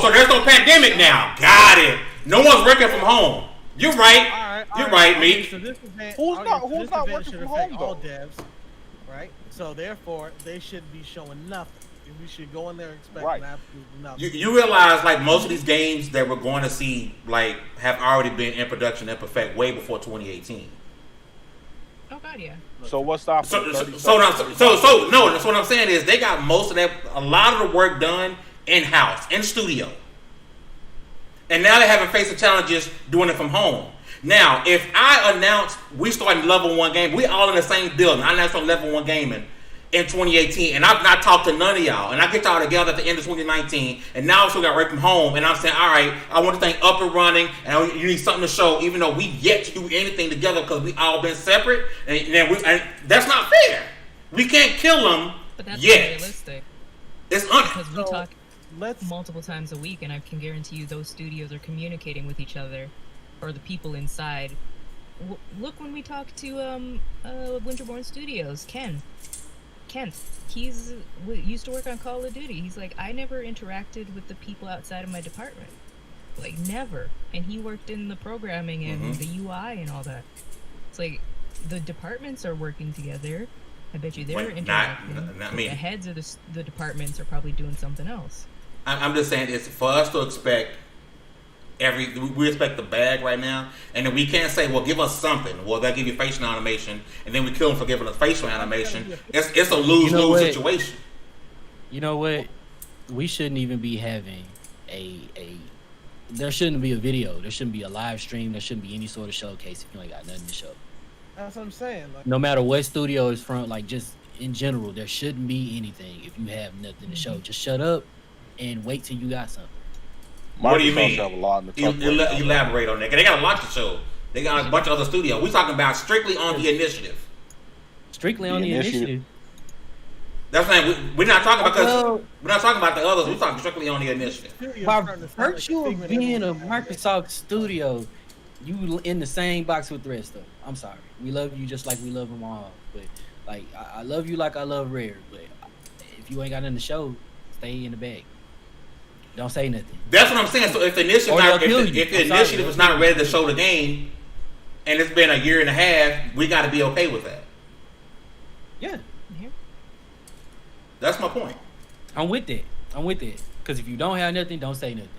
So there's no pandemic now. Got it. No one's working from home. You're right. You're right, Meek.
So this event,
Who's not working
should
from
affect
home,
all
though?
devs, right? So therefore, they should be showing nothing. We should go in there expecting
Right.
absolutely nothing.
You realize, like, most of these games that we're going to see, like, have already been in production and perfect way before 2018.
Oh God, yeah.
So what's stopping?
So no. That's what I'm saying is they got most of that, a lot of the work done in house, in studio, and now they're having face challenges doing it from home. Now, if I announce we starting level 1 game, we all in the same building. I announced on level 1 gaming in 2018, and I've not talked to none of y'all, and I get y'all together at the end of 2019, and now I still got work from home, and I'm saying, all right, I want the thing up and running, and you need something to show, even though we yet to do anything together because we all been separate, and that's not fair. We can't kill them
But that's
yet.
not realistic.
It's
Because we
So,
talk
let's
multiple times a week, and I can guarantee you those studios are communicating with each other, or the people inside. Look when we talk to Winterborn Studios, Kent. He's used to work on Call of Duty. He's like, I never interacted with the people outside of my department, like never. And he worked in the programming and the UI and all that. It's like the departments are working together. I bet you they're interacting.
not
The
me.
heads of the departments are probably doing something else.
I'm just saying it's for us to expect we expect the bag right now, and then we can't say, well, give us something. Well, they'll give you facial animation, and then we kill them for giving us facial animation. It's a lose-lose situation.
You know what? We shouldn't even be having a. There shouldn't be a video. There shouldn't be a live stream. There shouldn't be any sort of showcase if you ain't got nothing to show.
That's what I'm saying. Like,
No matter what studio is from, like just in general, there shouldn't be anything if you have nothing to show. Just shut up and wait till you got something.
What do you mean?
Have a lot in the
Elaborate on that. 'Cause they got a lot to show. They got a bunch of other studios. We're talking about strictly on the initiative.
Strictly on the initiative.
That's saying we're not talking about we're not talking about the others. We're talking strictly on the initiative.
By virtue of being a Microsoft studio, you in the same box with the rest of them. I'm sorry. We love you just like we love them all. But like I love you like I love Rare. But if you ain't got nothing to show, stay in the bag. Don't say nothing.
That's what I'm saying. So if the initiative is not ready to show the game, and it's been a year and a half, we got to be okay with that.
Yeah.
That's my point.
I'm with that. Because if you don't have nothing, don't say nothing.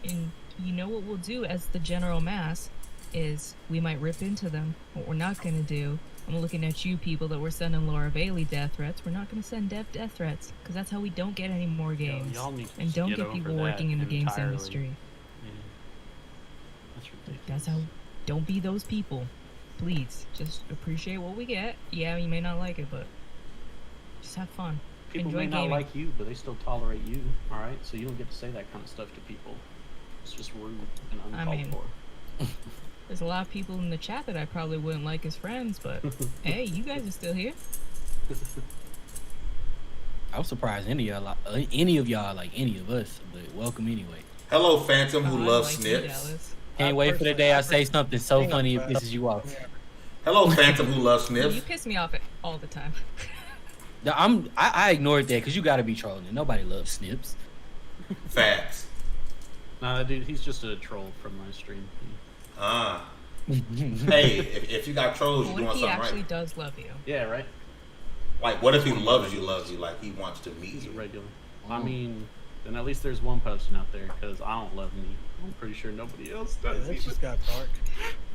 And you know what we'll do as the general mass is we might rip into them. What we're not going to do, I'm looking at you people that were sending Laura Bailey death threats. We're not going to send death threats because that's how we don't get any more games. And don't get people working in the games industry.
Yeah. That's ridiculous.
That's how, don't be those people. Please, just appreciate what we get. Yeah, you may not like it, but just have fun.
People
Enjoy
may
gaming.
not like you, but they still tolerate you. All right, so you don't get to say that kind of stuff to people. It's just rude and uncalled for.
There's a lot of people in the chat that I probably wouldn't like as friends, but hey, you guys are still here.
I'm surprised any of y'all like any of us, but welcome anyway.
Hello, Phantom, who loves
like you,
snips.
Dallas.
Can't wait for the day I say something so funny it pisses you off.
Hello, Phantom, who loves
You
snips.
piss me off all the time.
I ignored that because you got to be trolling. Nobody loves snips.
Facts.
Nah, that dude, he's just a troll from my stream.
Hey, if you got trolls, you're
What
doing
if he
something
actually
right.
does love you?
Yeah, right?
Like, what if he loves you, like he wants to meet
He's a
you?
regular. I mean, then at least there's one person out there because I don't love me. I'm pretty sure nobody else
yeah,
does.
that just got dark.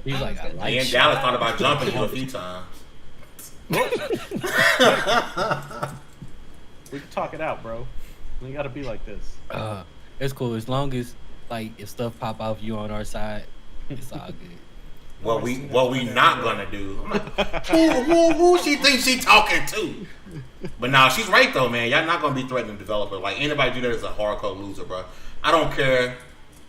He's like, I like
Me and
shit.
Dallas thought about jumping you a few times.
We can talk it out, bro. We gotta be like this.
It's cool as long as like if stuff pop off you on our side, it's all good.
What we not gonna do? I'm like, who she thinks she talking to? But nah, she's right though, man. Y'all not gonna be threatening the developer. Like anybody do that is a hardcore loser, bro. I don't care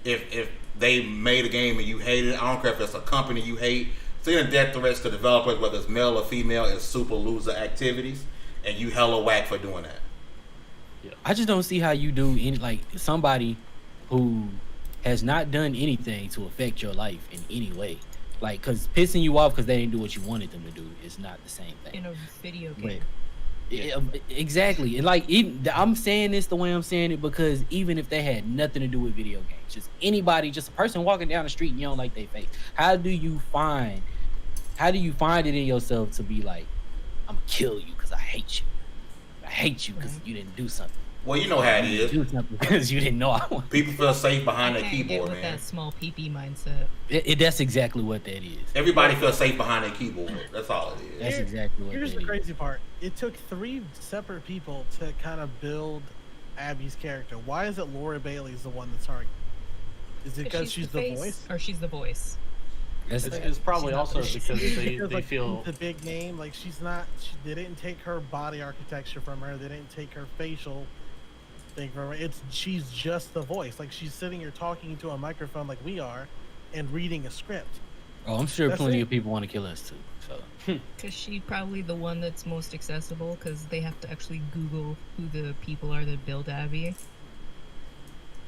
if they made a game and you hate it. I don't care if it's a company you hate. Sending death threats to developers, whether it's male or female, is super loser activities, and you hella whack for doing that.
Yeah. I just don't see how you do any like somebody who has not done anything to affect your life in any way. Like, cause pissing you off because they didn't do what you wanted them to do is not the same thing.
In a video game.
Yeah, exactly. And like, even I'm saying this the way I'm saying it because even if they had nothing to do with video games, just anybody, just a person walking down the street and you don't like their face, how do you find it in yourself to be like, I'm gonna kill you because I hate you. I hate you because you didn't do something.
Well, you know how it is.
Do something because you didn't know I wanted.
People feel safe behind
I
their
can't get
keyboard,
with
man.
that small pee-pee mindset.
That's exactly what that is.
Everybody feels safe behind their keyboard. That's all it is.
That's exactly what
Here's
that
the
is.
crazy part. It took 3 separate people to kind of build Abby's character. Why is it Laura Bailey's the one that's targeted? Is it because she's the
face,
voice?
or she's the voice?
It's probably also because they
like,
feel
the big name. Like she's not. They didn't take her body architecture from her. They didn't take her facial thing from her. She's just the voice. Like she's sitting here talking into a microphone like we are, and reading a script.
Oh, I'm sure
That's
plenty
it.
of people want to kill us too. So
Because she's probably the one that's most accessible because they have to actually Google who the people are that build Abby.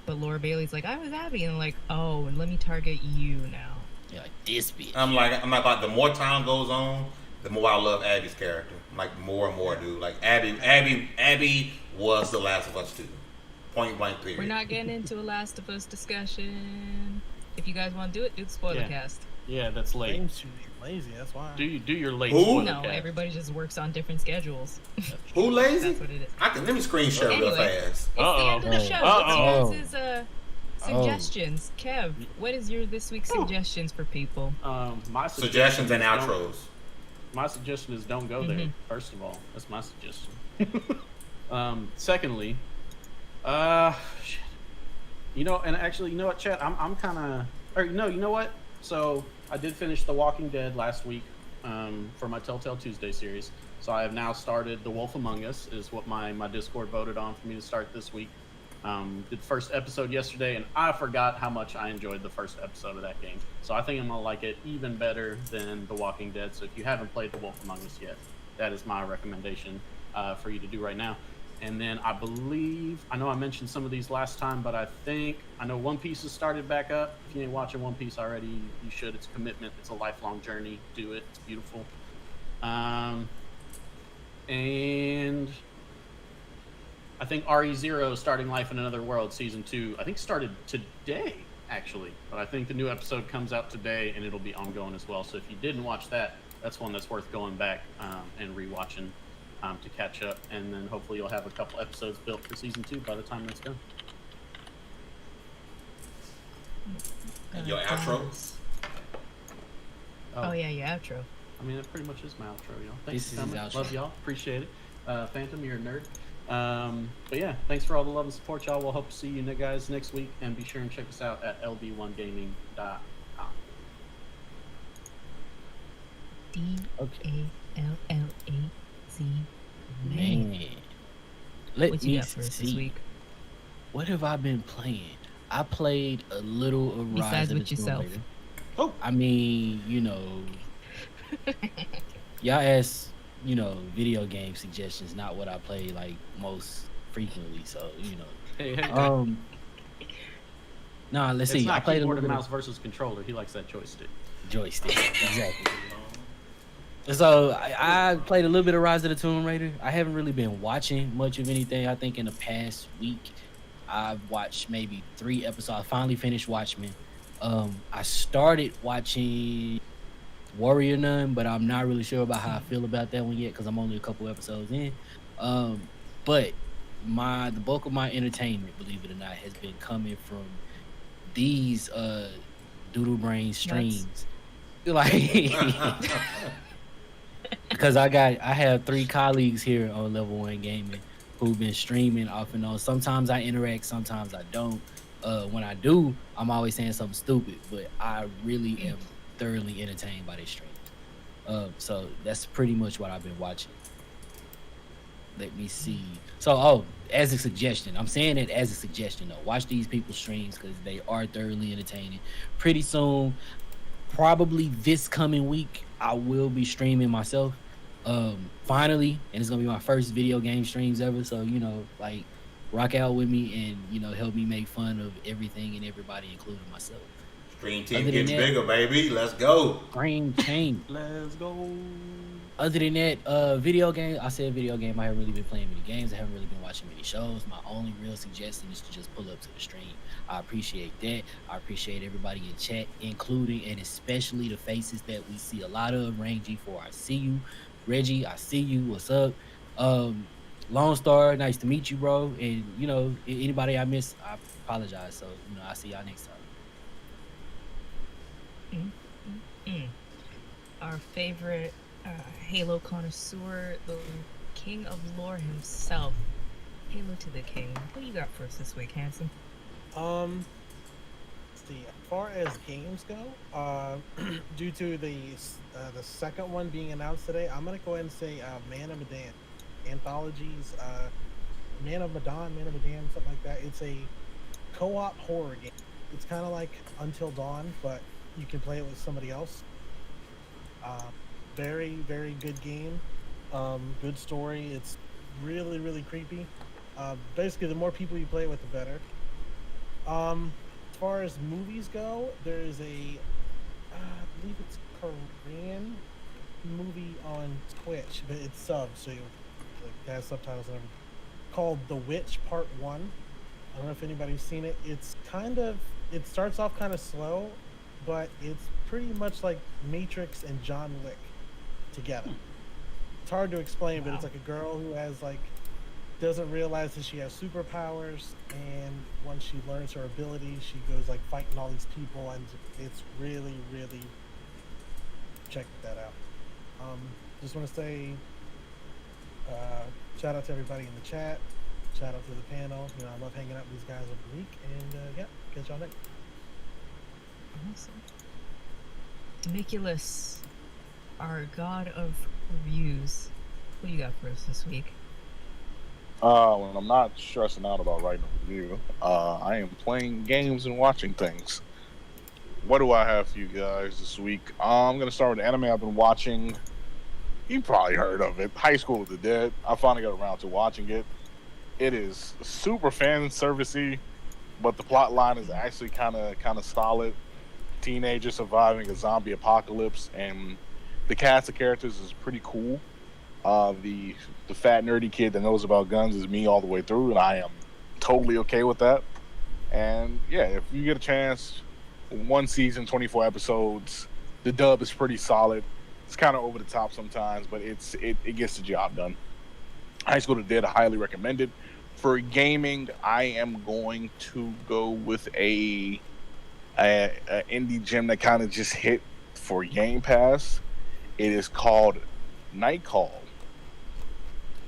But Laura Bailey's like, I was Abby, and like, oh, and let me target you now.
yeah, like this bitch.
I'm like, the more time goes on, the more I love Abby's character. Like more and more, dude. Like Abby was the Last of Us 2. Point blank period.
We're not getting into a Last of Us discussion. If you guys want to do it, do the spoiler
Yeah.
cast.
yeah, that's late.
James should be lazy. That's why.
Do your late
Who?
spoiler
No,
cast.
everybody just works on different schedules.
Who lazy?
That's what it is.
Let me screen share real
Anyway.
fast.
It's the end of the show.
Uh-oh.
What's your guys' suggestions? Kev, what is your this week's suggestions for people?
My
Suggestions and
is don't-
outros.
My suggestion is don't go there.
Mhm.
First of all, that's my suggestion. Secondly, shit. And actually, you know what, Chat? I'm kind of, or no, you know what? So I did finish The Walking Dead last week for my Telltale Tuesday series. So I have now started The Wolf Among Us, is what my Discord voted on for me to start this week. Did the first episode yesterday, and I forgot how much I enjoyed the first episode of that game. So I think I'm gonna like it even better than The Walking Dead. So if you haven't played The Wolf Among Us yet, that is my recommendation for you to do right now. And then I know I mentioned some of these last time, but I know One Piece has started back up. If you ain't watching One Piece already, you should. It's a commitment. It's a lifelong journey. Do it. It's beautiful. And I think RE0 Starting Life in Another World Season 2, I think started today, actually. But I think the new episode comes out today, and it'll be ongoing as well. So if you didn't watch that, that's one that's worth going back and rewatching to catch up. And then hopefully you'll have a couple episodes built for Season 2 by the time that's done.
And your outro?
Oh, yeah, your outro.
I mean, that pretty much is my outro, y'all. Thanks
This
for
is
coming.
his outro.
Love y'all. Appreciate it. Phantom, you're a nerd. But yeah, thanks for all the love and support, y'all. We'll hope to see you guys next week, and be sure and check us out at lv1gaming.com.
DALLAZ.
Man. Let
What you
me
got for us this
see.
week?
What have I been playing? I played a little of Rise
Besides
of the
with
Tomb
yourself.
Raider.
Oh.
I mean, y'all ask, video game suggestions, not what I play like most frequently. So,
Hey.
Nah, let's
It's
see. I
not
played a
keyboard
little
and
bit
mouse versus controller. He likes that joystick.
joystick. Exactly. So I played a little bit of Rise of the Tomb Raider. I haven't really been watching much of anything. I think in the past week, I've watched maybe 3 episodes. I finally finished Watchmen. I started watching Warrior Nun, but I'm not really sure about how I feel about that one yet because I'm only a couple episodes in. But the bulk of my entertainment, believe it or not, has been coming from these Doodle Brain streams. Like, because I have 3 colleagues here on Level 1 Gaming who've been streaming off and on. Sometimes I interact, sometimes I don't. When I do, I'm always saying something stupid, but I really am thoroughly entertained by their streams. So that's pretty much what I've been watching. Let me see. So, as a suggestion, I'm saying it as a suggestion though. Watch these people's streams because they are thoroughly entertaining. Pretty soon, probably this coming week, I will be streaming myself. Finally, and it's gonna be my first video game streams ever. So, like, rock out with me and, help me make fun of everything and everybody, including myself.
Stream team getting bigger, baby. Let's go.
Brain change.
Let's go.
Other than that, video game. I said video game. I haven't really been playing many games. I haven't really been watching many shows. My only real suggestion is to just pull up to the stream. I appreciate that. I appreciate everybody in chat, including and especially the faces that we see a lot of. Rain G4, I see you. Reggie, I see you. What's up? Lone Star, nice to meet you, bro. And anybody I miss, I apologize. So I'll see y'all next time.
Our favorite Halo connoisseur, the king of lore himself. Halo to the king. What do you got for us this week, Hanson?
Let's see. As far as games go, due to the second one being announced today, I'm gonna go ahead and say Man of Medan anthologies. Man of Medan, something like that. It's a co-op horror game. It's kind of like Until Dawn, but you can play it with somebody else. Very, very good game. Good story. It's really, really creepy. Basically, the more people you play with, the better. As far as movies go, there is I believe it's Korean movie on Twitch, but it's subbed, so it has subtitles and everything, called The Witch Part 1. I don't know if anybody's seen it. It starts off kind of slow, but it's pretty much like Matrix and John Wick together. It's hard to explain, but it's like a girl who doesn't realize that she has superpowers, and once she learns her ability, she goes fighting all these people, and it's really, really, check that out. Just want to say, Shout out to everybody in the chat. Shout out to the panel. You know, I love hanging out with these guys over the week. And yeah, catch y'all next.
Awesome. Nicholas, our God of Reviews. What do you got for us this week?
When I'm not stressing out about writing a review, I am playing games and watching things. What do I have for you guys this week? I'm going to start with the anime I've been watching. You probably heard of it. High School of the Dead. I finally got around to watching it. It is super fan servicey, but the plot line is actually kind of solid. Teenagers surviving a zombie apocalypse, and the cast of characters is pretty cool. The fat nerdy kid that knows about guns is me all the way through, and I am totally okay with that. And yeah, if you get a chance, one season, 24 episodes. The dub is pretty solid. It's kind of over the top sometimes, but it gets the job done. High School of the Dead, highly recommended. For gaming, I am going to go with a indie gem that kind of just hit for Game Pass. It is called Night Call.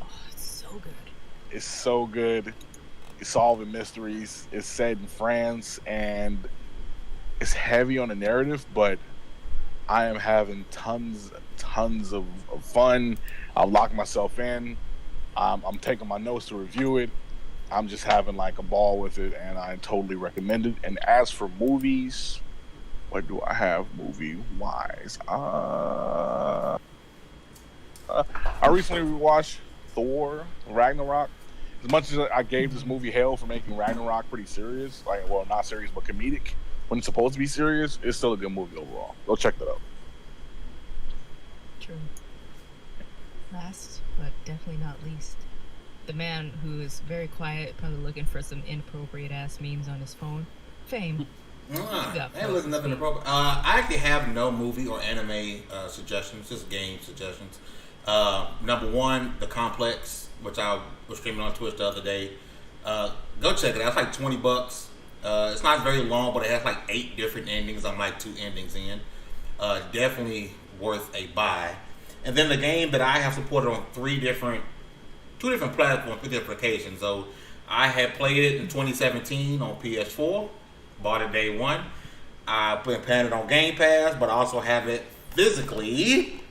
Oh, it's so good.
It's so good. It's solving mysteries. It's set in France, and it's heavy on the narrative, but I am having tons of fun. I'll lock myself in. I'm taking my notes to review it. I'm just having like a ball with it, and I totally recommend it. And as for movies, what do I have movie-wise? I recently rewatched Thor Ragnarok. As much as I gave this movie hell for making Ragnarok pretty serious, like, well, not serious, but comedic, when it's supposed to be serious, it's still a good movie overall. Go check that out.
True. Last, but definitely not least, the man who is very quiet, probably looking for some inappropriate ass memes on his phone. Fame.
I ain't looking nothing appropriate. I actually have no movie or anime suggestions, just game suggestions. Number one, The Complex, which I was streaming on Twitch the other day. Go check it out. It's like $20. It's not very long, but it has like 8 different endings. I'm like 2 endings in. Definitely worth a buy. And then the game that I have supported on 2 different platforms, 3 different occasions. So I had played it in 2017 on PS4, bought it day one. I've been playing it on Game Pass, but I also have it physically,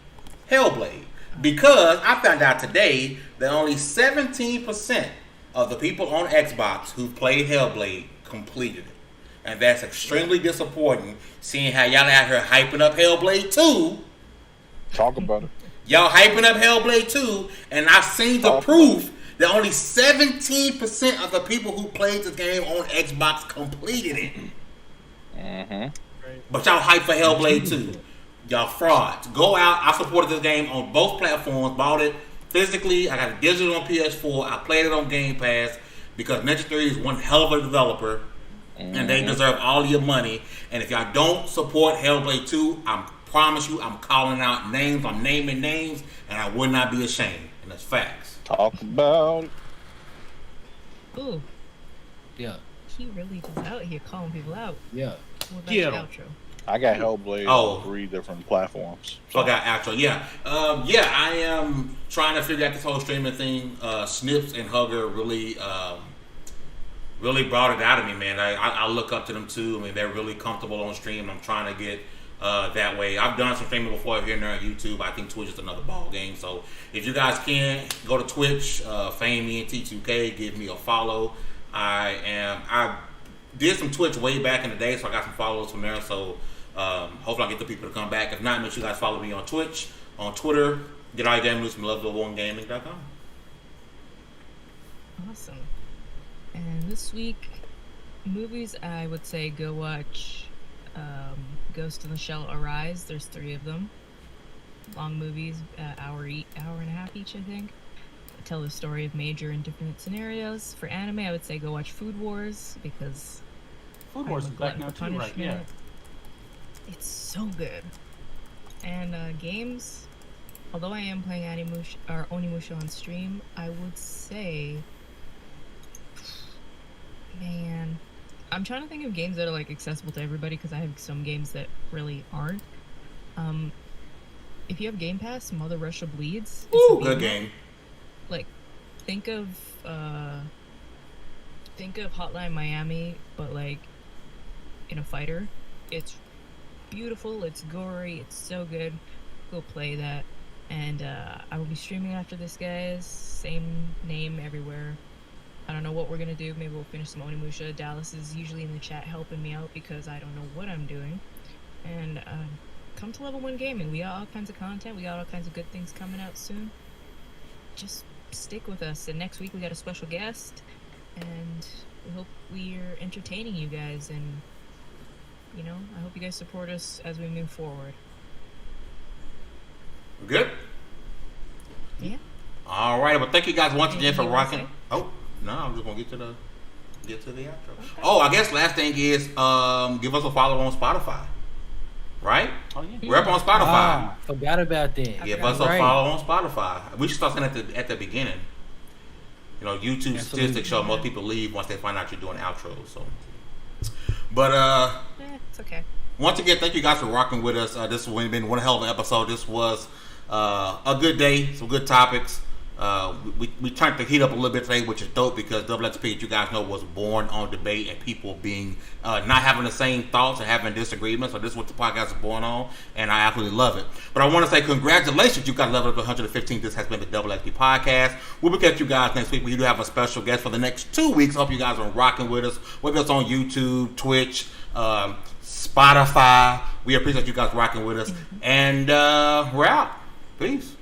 Hellblade. Because I found out today that only 17% of the people on Xbox who played Hellblade completed it. And that's extremely disappointing, seeing how y'all out here hyping up Hellblade 2.
Talk about it.
Y'all hyping up Hellblade 2, and I've seen the proof that only 17% of the people who played this game on Xbox completed it.
Mm-hmm.
But y'all hype for Hellblade 2. Y'all frauds. Go out. I supported this game on both platforms, bought it physically. I got it digital on PS4. I played it on Game Pass because Ninja 3 is one hell of a developer, and they deserve all your money. And if y'all don't support Hellblade 2, I promise you, I'm calling out names. I'm naming names, and I would not be ashamed. And that's facts.
Talk about it.
Ooh,
Yeah.
he really just out here calling people out.
Yeah.
What about
Get
the
'em.
outro?
I got Hellblade on 3 different platforms.
So I got outro. Yeah. I am trying to figure out this whole streaming thing. Snips and Hugger really brought it out of me, man. I look up to them too. I mean, they're really comfortable on stream. I'm trying to get that way. I've done some streaming before here and there on YouTube. I think Twitch is another ball game. So if you guys can, go to Twitch, FameENT2K, give me a follow. I did some Twitch way back in the day, so I got some followers from there. So hopefully I get the people to come back. If not, make sure you guys follow me on Twitch, on Twitter. Get all your damn news from LVL1Gaming.com.
Awesome. And this week, movies, I would say go watch Ghost in the Shell Arise. There's 3 of them. Long movies, hour and a half each, I think. Tell the story of major and different scenarios. For anime, I would say go watch Food Wars, because
Food Wars is back now too, right? Yeah.
It's so good. And games, although I am playing Onimusha on stream, I would say, man, I'm trying to think of games that are like accessible to everybody, because I have some games that really aren't. If you have Game Pass, Mother Russia Bleeds.
Ooh, good game.
like think of Hotline Miami, but like in a fighter. It's beautiful, it's gory, it's so good. Go play that. And I will be streaming after this, guys. Same name everywhere. I don't know what we're gonna do. Maybe we'll finish some Onimusha. Dallas is usually in the chat helping me out because I don't know what I'm doing. And come to Level 1 Gaming. We got all kinds of content. We got all kinds of good things coming out soon. Just stick with us. And next week we got a special guest. And we hope we're entertaining you guys. And, you know, I hope you guys support us as we move forward.
Good?
Yeah.
All right. Well, thank you guys once again for rocking.
Say?
Oh, no, I'm just going to get to the outro. Okay. Oh, I guess last thing is give us a follow on Spotify. Right?
Oh, yeah.
We're up on Spotify.
Forgot about that.
Give us a follow on Spotify. We should start saying at the beginning. You know, YouTube statistics show most people leave once they find out you're doing outros. So, but
it's okay.
Once again, thank you guys for rocking with us. This has been one hell of an episode. This was a good day, some good topics. We turned the heat up a little bit today, which is dope because XP, you guys know, was born on debate and people being not having the same thoughts and having disagreements. So this is what the podcast is born on, and I absolutely love it. But I want to say congratulations, you guys leveled up to 115. This has been the XP podcast. We'll catch you guys next week. We do have a special guest for the next 2 weeks. Hope you guys are rocking with us, whether it's on YouTube, Twitch, Spotify. We appreciate you guys rocking with us, and we're out. Peace.